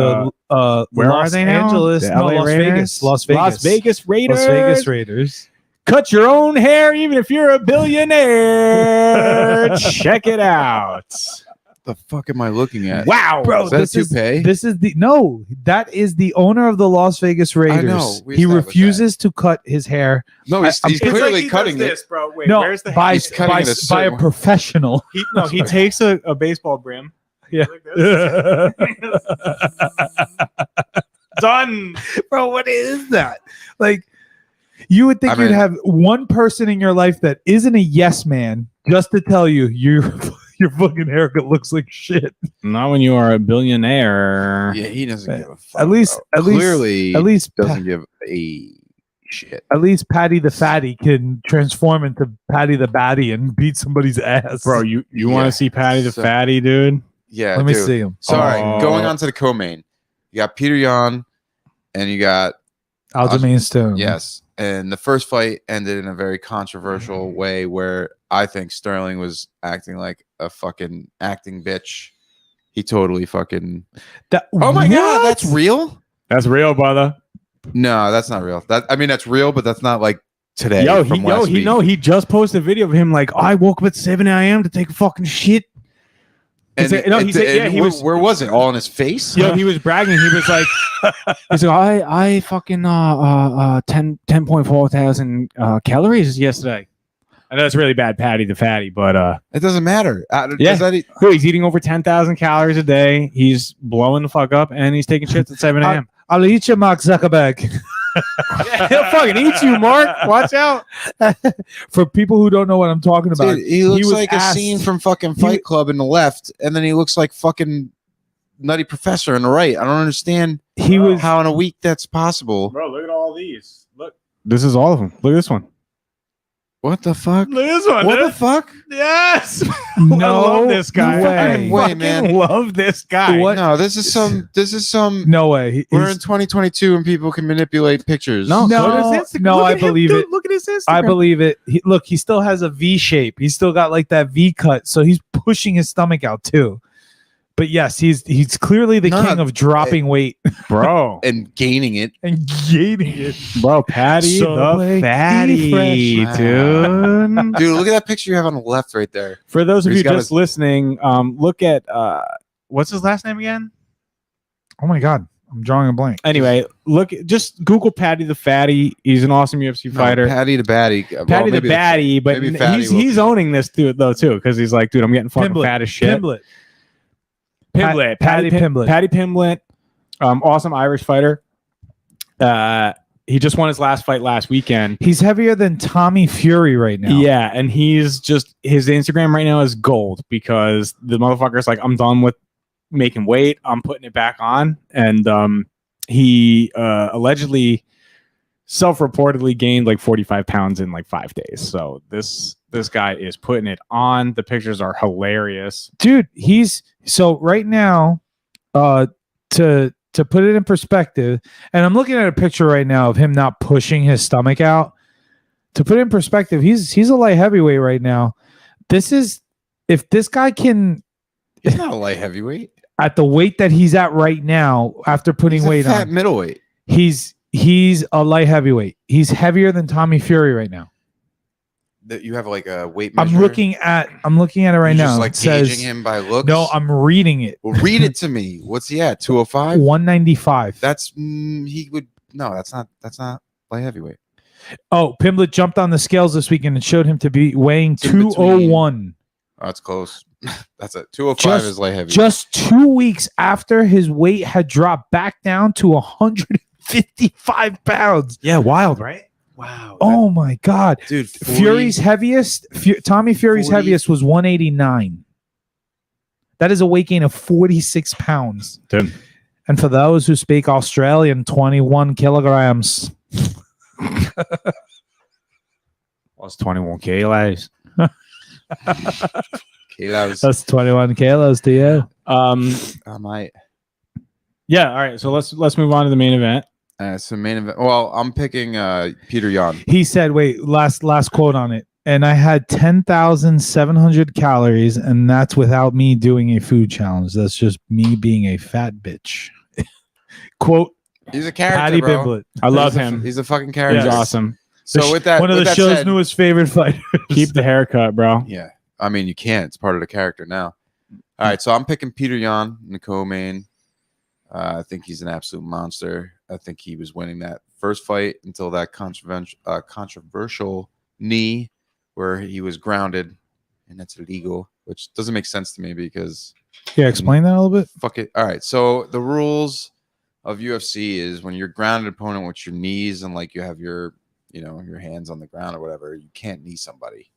where Los are they now? Angeles, The no, LA Las Raiders? Vegas, Las Vegas, Las Vegas Raiders. Las Vegas Raiders. Cut your own hair, even if you're a billionaire. Check it out. the fuck am I looking at? Wow, Bro, Is that this is toupee? this is the no. That is the owner of the Las Vegas Raiders. know, we He established refuses to cut his hair. No, he's I'm- clearly cutting it. bro. Wait, No, by He's cutting by, it a by a certain way. professional. he takes a baseball brim. Yeah. Done. Bro, what is that? Like, you would think I you'd mean- have one person in your life that isn't a yes man just to tell you your fucking haircut looks like shit. Not when you are a billionaire. Yeah, he doesn't give a fuck. At least- bro. at least- clearly, at least doesn't give a shit. At least Patty the Fatty can transform into Patty the Batty and beat somebody's ass. Bro, you want Yeah. to see Patty the So- Fatty, dude? Yeah, let me dude. see him. So, all right, Oh. going on to the co-main, you got Peter Yan, and you got Aljamain Stone. yes, and the first fight ended in a very controversial way where I think Sterling was acting like a fucking acting bitch. He totally fucking. Oh my god, that's real? That's real, brother. No, that's not real. That's real, but that's not like today. Yo, from last week. he just posted a video of him like, I woke up at 7 a.m. to take a fucking shit. And, he said, he was. Where was it? All in his face? Yo, he was bragging. He was like, he's like, I fucking 10.4 thousand calories yesterday. I know that's really bad, Patty the Fatty, but It doesn't matter. Yeah. Dude, he's eating over 10,000 calories a day. He's blowing the fuck up, and he's taking shits at 7 a.m. I'll eat you, Mark Zuckerberg. Yeah, he'll fucking eat you, Mark. Watch out. For people who don't know what I'm talking about, he looks was like a asked- scene from fucking Fight Club in the left, and then he looks like fucking Nutty Professor in the right. I don't understand he was how in a week that's possible. Bro, look at all these. Look. This is all of them. Look at this one. What the fuck? Look at this one. What dude. the fuck? Yes. no I love this guy. way. I fucking man. love this guy. What? No, this is some. No way. We're in 2022 and people can manipulate pictures. No, No, go to his Instagram. no, Look I at him, believe dude. it. Look at his Instagram. I believe it. Look, he still has a V shape. He's still got like that V cut, so he's pushing his stomach out too. But yes, he's clearly the No, king of dropping weight bro. and gaining it. and gaining it. Bro, Patty Subway the Fatty, Fresh. dude. Dude, look at that picture you have on the left right there. For those of He's you got just listening, look at what's his last name again? Oh my god, I'm drawing a blank. Anyway, just Google Patty the Fatty. He's an awesome UFC fighter. Patty the Batty. Well, Patty the maybe Batty, but maybe Fatty he's owning this too, too, because he's like, dude, I'm getting fucking Pimblett. fat as shit. Pimblett. Pimblett, Patty Pimblett. Patty Pimblett, awesome Irish fighter. He just won his last fight last weekend. He's heavier than Tommy Fury right now. Yeah, and he's just his Instagram right now is gold because the motherfucker's like, I'm done with making weight. I'm putting it back on, and he allegedly self-reportedly gained like 45 pounds in like 5 days. So this guy is putting it on. The pictures are hilarious. Dude, he's so right now, to put it in perspective, and I'm looking at a picture right now of him not pushing his stomach out. To put it in perspective, he's a light heavyweight right now. This is if this guy can He's not a light heavyweight. at the weight that he's at right now after putting He's a weight fat on, middleweight. he's a light heavyweight. He's heavier than Tommy Fury right now. That you have like a weight I'm measure. looking at it right You're now. Just like It says, gauging him by looks. no, I'm reading it. Well, read it to me. What's he at? 205. 195. That's he would. No, that's not light heavyweight. Oh, Pimblett jumped on the scales this weekend and showed him to be weighing It's in between. 201. Oh, that's close. That's it. 205 Just- is light heavyweight. Just 2 weeks after his weight had dropped back down to 155 pounds. Yeah, wild, right? Wow. Oh my God. dude. 40 Fury's heaviest, Tommy Fury's 40 heaviest was 189. That is a weight gain of 46 pounds. Dude. And for those who speak Australian, 21 kilograms. Plus 21 kilos. kilos. That's 21 kilos to you. I might. Yeah, all right. So let's move on to the main event. So main event. Well, I'm picking Peter Yan. He said, wait, last quote on it. And I had 10,700 calories, and that's without me doing a food challenge. That's just me being a fat bitch. Quote, He's a character, Patty bro. Pimblett. I love He's a- him. He's a fucking character. He's awesome. So with that, one of with the that show's said- newest favorite fighters. Keep the haircut, bro. Yeah, I mean you can't. It's part of the character now. All right, so I'm picking Peter Yan in the co-main. I think he's an absolute monster. I think he was winning that first fight until that controversial knee where he was grounded, and that's illegal, which doesn't make sense to me because Yeah, explain that a little bit. Fuck it. All right. So the rules of UFC is when you're grounded opponent with your knees and like you have your, your hands on the ground or whatever, you can't knee somebody.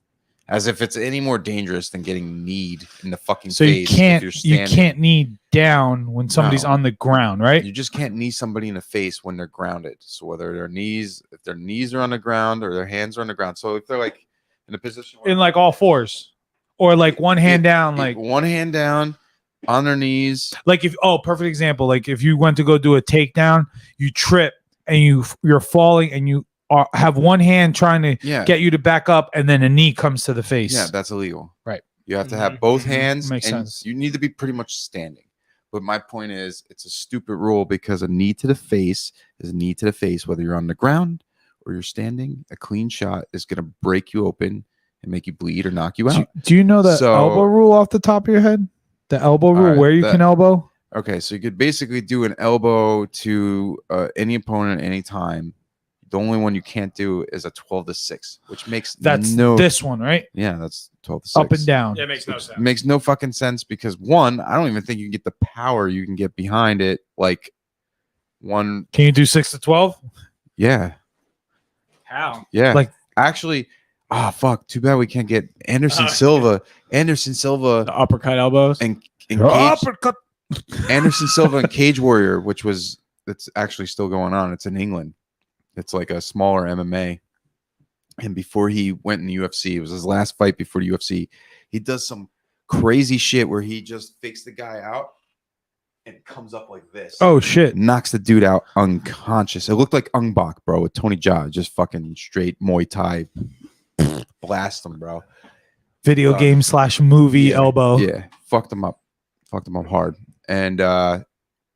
As if it's any more dangerous than getting kneed in the fucking So face. you can't knee down when somebody's on the ground, right? You just can't knee somebody in the face when they're grounded. So whether if their knees are on the ground or their hands are on the ground. So if they're like in a position in like all fours, or like one hand down, like one hand down on their knees. Like perfect example. Like if you went to go do a takedown, you trip and you're falling and you have one hand trying to get you to back up, and then a knee comes to the face. Yeah, that's illegal. Right. You have to have both hands. Makes and sense. You need to be pretty much standing. But my point is, it's a stupid rule because a knee to the face is a knee to the face, whether you're on the ground or you're standing. A clean shot is going to break you open and make you bleed or knock you out. Do you know the elbow rule off the top of your head? The elbow rule, where you can elbow? Okay, so you could basically do an elbow to any opponent anytime. The only one you can't do is a 12-6, which makes this one, right? Yeah, that's 12-6. Up and down. Yeah, it makes no sense. It makes no fucking sense because one, I don't even think you can get the power you can get behind it. Like one. Can you do 6-12? Yeah. How? Yeah. Like actually, fuck. Too bad we can't get Anderson Silva. Anderson Silva. The uppercut elbows. And uppercut. Anderson Silva and Cage Warrior, it's actually still going on. It's in England. It's like a smaller MMA. And before he went in the UFC, it was his last fight before the UFC. He does some crazy shit where he just fakes the guy out and comes up like this. Oh, shit. Knocks the dude out unconscious. It looked like Ung Bak, bro, with Tony Jaa. Just fucking straight Muay Thai. Blast him, bro. Video game / movie elbow. Yeah. Fucked him up. Fucked him up hard. And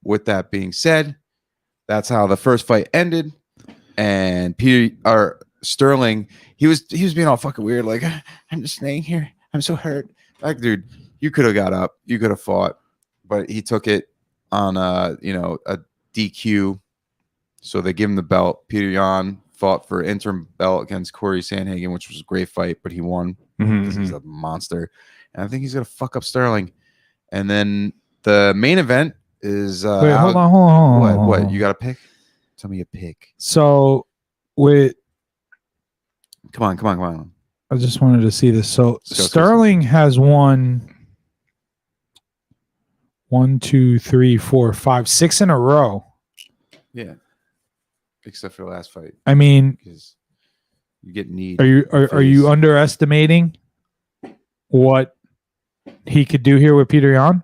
with that being said, that's how the first fight ended. And Sterling, he was being all fucking weird, like, I'm just staying here. I'm so hurt. Like, dude, you could have got up, you could have fought, but he took it on a DQ. So they give him the belt. Peter Yan fought for interim belt against Corey Sandhagen, which was a great fight, but he won because he's a monster. And I think he's gonna fuck up Sterling. And then the main event is Wait, hold on. What? You got a pick? Tell me a pick. So Come on. I just wanted to see this. So Sterling has won 1, 2, 3, 4, 5, 6 in a row. Yeah. Except for the last fight. I mean, because you get need. Are you underestimating what he could do here with Peter Yan?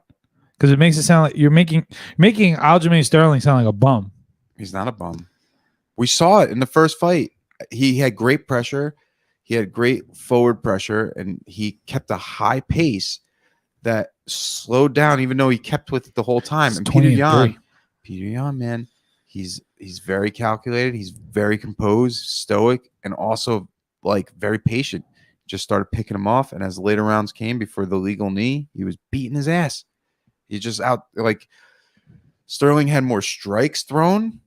Because it makes it sound like you're making Aljamain Sterling sound like a bum. He's not a bum. We saw it in the first fight. He had great pressure. He had great forward pressure, and he kept a high pace that slowed down, even though he kept with it the whole time. And Peter Yan, man, he's very calculated. He's very composed, stoic, and also like very patient. Just started picking him off, and as later rounds came before the legal knee, he was beating his ass. He just out like Sterling had more strikes thrown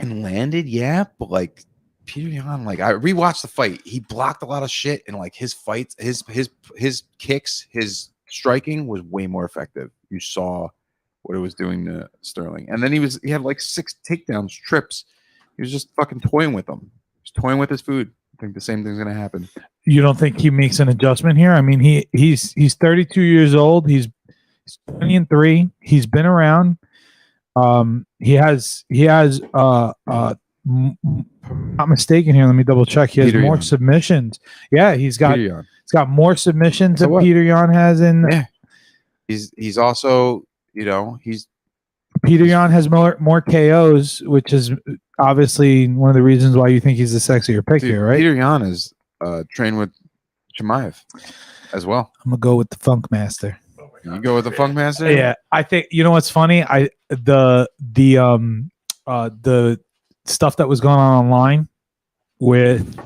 and landed, yeah, but like Peter Yan, like I rewatched the fight. He blocked a lot of shit, and like his fights, his kicks, his striking was way more effective. You saw what it was doing to Sterling, and then he had like 6 takedowns, trips. He was just fucking toying with them. He's toying with his food. I think the same thing's gonna happen. You don't think he makes an adjustment here? I mean, he's 32 years old. He's 20-3. He's been around. He has not mistaken here. Let me double check. He has Peter more Yan. submissions. Yeah, he's got more submissions than Peter Yan has in. Yeah. He's also, he's Peter Yan has more KOs, which is obviously one of the reasons why you think he's the sexier pick here, right? Peter Yan is trained with Chimaev as well. I'm gonna go with the Funk Master. You go with the Funk Master? Yeah, I think what's funny. The stuff that was going on online with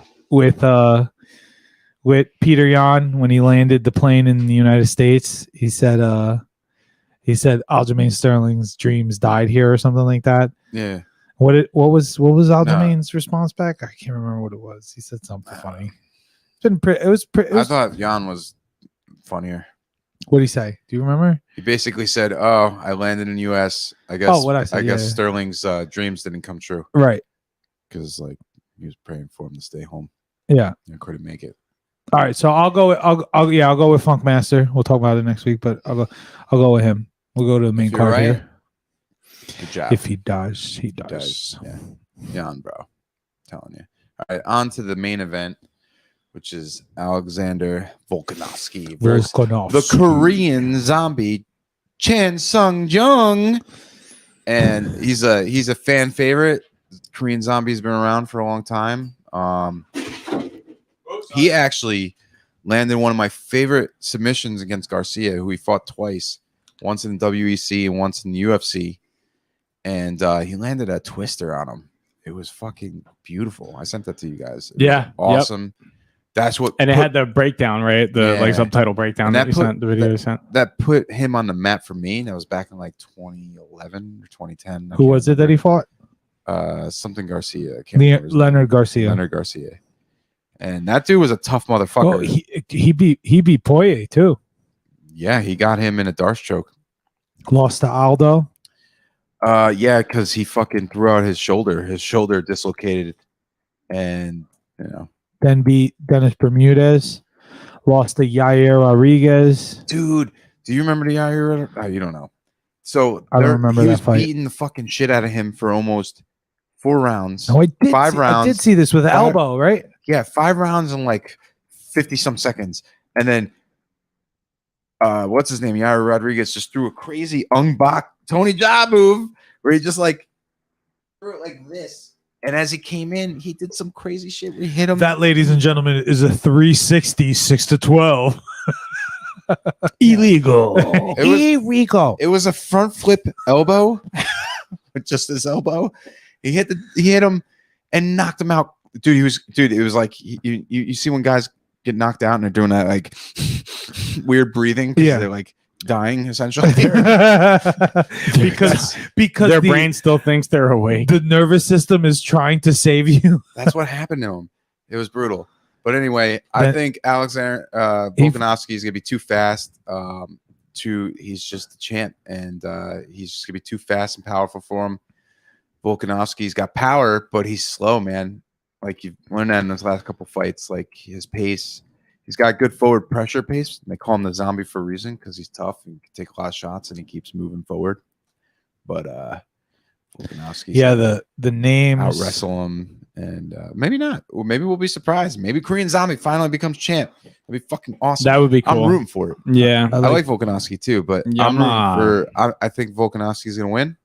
Peter Yan when he landed the plane in the United States. He said Aljamain Sterling's dreams died here or something like that. Yeah. What was Aljamain's response back? I can't remember what it was. He said something funny. I thought Yan was funnier. What did he say? Do you remember? He basically said, "Oh, I landed in the U.S. I guess. Oh, what I said, I guess yeah. Sterling's dreams didn't come true Right. because like he was praying for him to stay home Yeah. and couldn't make it." All right. So I'll go. I'll go with Funkmaster. We'll talk about it next week, but I'll go with him. We'll go to the main you're card right, here. Good job. If he does, he does. does. Yeah, bro. I'm telling you. All right, on to the main event, which is Alexander Volkanovski versus the Korean zombie Chan Sung Jung, and he's a fan favorite. Korean zombie's been around for a long time. He actually landed one of my favorite submissions against Garcia, who he fought twice, once in WEC and once in the UFC, and he landed a twister on him. It was fucking beautiful. I sent that to you guys. It was awesome. Yep. That's what, and it had the breakdown, right? The like subtitle breakdown that you sent, the video you sent. That put him on the map for me. And that was back in like 2011 or 2010. Who was it that he fought? Something Garcia. I can't remember his Leonard name. Garcia. Leonard Garcia. And that dude was a tough motherfucker. Oh, he beat Poirier too. Yeah, he got him in a darce choke. Lost to Aldo. Yeah, because he fucking threw out his shoulder. His shoulder dislocated, and Then beat Dennis Bermudez. Lost to Yair Rodriguez. Dude, do you remember the Yair? Oh, you don't know. So I don't remember he that was fight. Beating the fucking shit out of him for almost 4 rounds. No, I did 5 rounds. I did see this with elbow, right? Yeah, 5 rounds in like 50 some seconds, and then what's his name? Yair Rodriguez just threw a crazy unbok Tony Jaa move where he just like threw it like this. And as he came in, he did some crazy shit. We hit him. That, ladies and gentlemen, is a 360 6-12. Illegal. Illegal. It was a front flip elbow, with just his elbow. He hit him and knocked him out. Dude, it was like you see when guys get knocked out and they're doing that like weird breathing because they're like dying essentially. because their brain still thinks they're awake. The nervous system is trying to save you. That's what happened to him. It was brutal. But anyway, I think Alexander Volkanovski is gonna be too fast. He's just the champ, and he's just gonna be too fast and powerful for him. Volkanovski's got power, but he's slow, man. Like you've learned that in those last couple fights. Like his pace, he's got good forward pressure pace. They call him the zombie for a reason because he's tough and can take a lot of shots and he keeps moving forward. But Volkanovski, the names out wrestle him, and maybe not. Or maybe we'll be surprised. Maybe Korean Zombie finally becomes champ. That'd be fucking awesome. That would be cool. I'm rooting for it. Yeah, I like Volkanovski too, but I'm rooting for. I think Volkanovski's gonna win.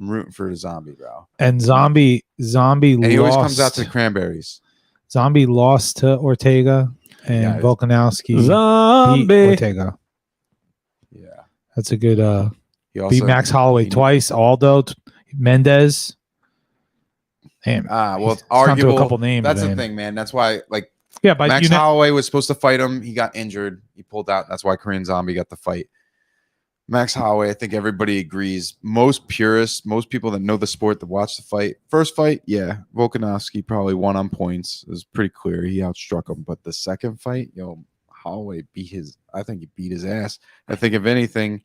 I'm rooting for the Zombie, bro. And Zombie and he always comes out to the Cranberries. Zombie lost to Ortega, and Volkanovski Zombie beat Ortega. Yeah, that's a good. He also beat Max Holloway twice. Aldo, Mendez. Damn. Well, it's arguable. A couple names. That's the thing, man. That's why, like, but Max Holloway was supposed to fight him. He got injured. He pulled out. That's why Korean Zombie got the fight. Max Holloway, I think everybody agrees. Most purists, most people that know the sport that watch the fight. First fight, yeah, Volkanovski probably won on points. It was pretty clear. He outstruck him. But the second fight, Holloway I think he beat his ass. I think if anything,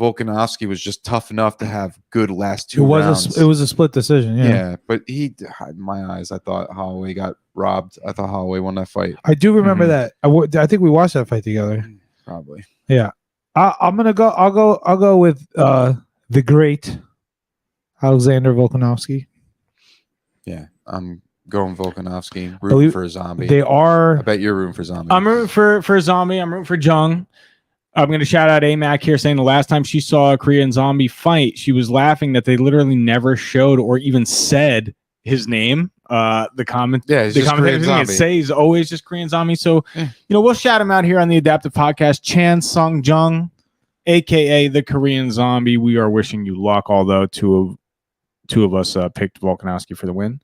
Volkanovski was just tough enough to have good last 2 rounds. It was a split decision, yeah. But in my eyes, I thought Holloway got robbed. I thought Holloway won that fight. I do remember that. I think we watched that fight together. Probably. Yeah. I'm gonna go. I'll go with the great Alexander Volkanovski. Yeah, I'm going Volkanovski. Rooting for a Zombie. They are. I bet you're rooting for Zombie. I'm rooting for Zombie. I'm rooting for Jung. I'm going to shout out AMAC here saying the last time she saw a Korean Zombie fight, she was laughing that they literally never showed or even said his name. The commentators say he's always just Korean Zombie. So, we'll shout him out here on the Adaptive Podcast. Chan Sung Jung, aka the Korean Zombie. We are wishing you luck. Although two of us picked Volkanovski for the win.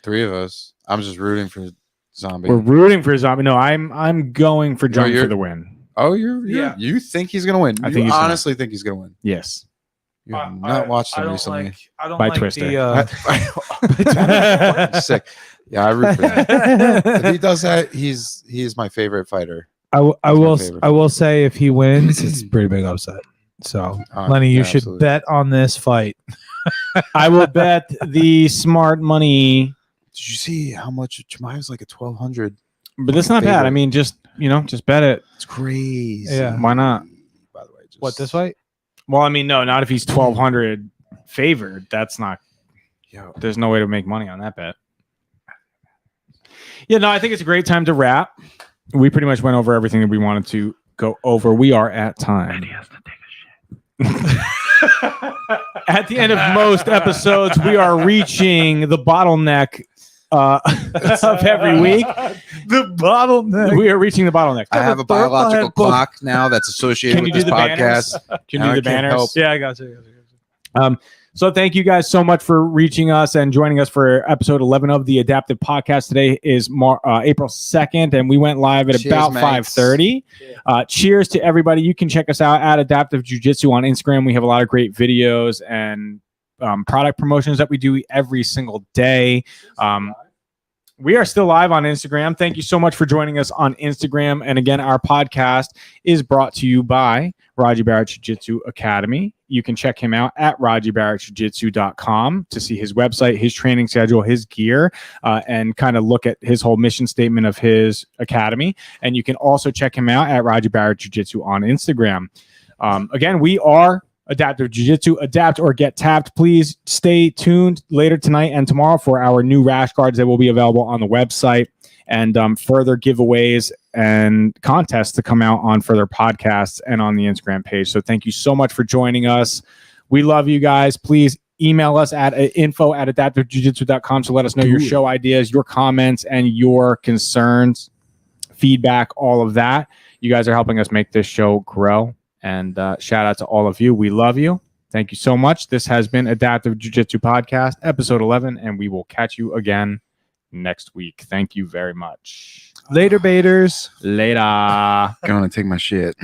3 of us. I'm just rooting for Zombie. We're rooting for Zombie. No, I'm going for Jung for the win. Oh, you think he's gonna win? I think honestly think he's gonna win. Yes. You have not watched him recently. I don't by like Twister. Sick. Yeah, I root for that. If he does that, he is my favorite fighter I will say if he wins, it's a pretty big upset. So Lenny, you should absolutely. bet on this fight. I will bet the smart money, Did you see how much Chimaev's like a 1,200? but that's not bad. Favorite. I mean, just bet it. It's crazy. Yeah. Why not? By the way, just, What, this fight? Well, I mean, no, not if he's 1,200 favored. That's not. Yo, There's no way to make money on that bet. Yeah, no, I think it's a great time to wrap. We pretty much went over everything that we wanted to go over. We are at time. At the end of most episodes, we are reaching the bottleneck of every week. The bottleneck. We are reaching the bottleneck. I have a biological clock now that's associated Can with you do this the podcast. banners? Can Now you I do the can't banners? help. Yeah, I got you. So thank you guys so much for reaching us and joining us for episode 11 of the Adaptive Podcast. Today is April 2nd, and we went live at Cheers, about mates. 5:30. Cheers to everybody. You can check us out at Adaptive Jiu-Jitsu on Instagram. We have a lot of great videos and product promotions that we do every single day. We are still live on Instagram. Thank you so much for joining us on Instagram. And again, our podcast is brought to you by Radji Barrett Jiu-Jitsu Academy. You can check him out at RadjiBarrettJiu-Jitsu.com to see his website, his training schedule, his gear, and kind of look at his whole mission statement of his academy. And you can also check him out at Radji Barrett Jiu-Jitsu on Instagram. Again, we are Adaptive Jiu-Jitsu. Adapt or get tapped. Please stay tuned later tonight and tomorrow for our new rash guards that will be available on the website, and further giveaways and contests to come out on further podcasts and on the Instagram page. So thank you so much for joining us. We love you guys. Please email us at info@adaptivejujitsu.com to let us know your show ideas, your comments, and your concerns, feedback, all of that. You guys are helping us make this show grow. And shout out to all of you. We love you. Thank you so much. This has been Adaptive Jiu-Jitsu Podcast, episode 11, and we will catch you again next week. Thank you very much. Later, baiters. Later. Going to take my shit.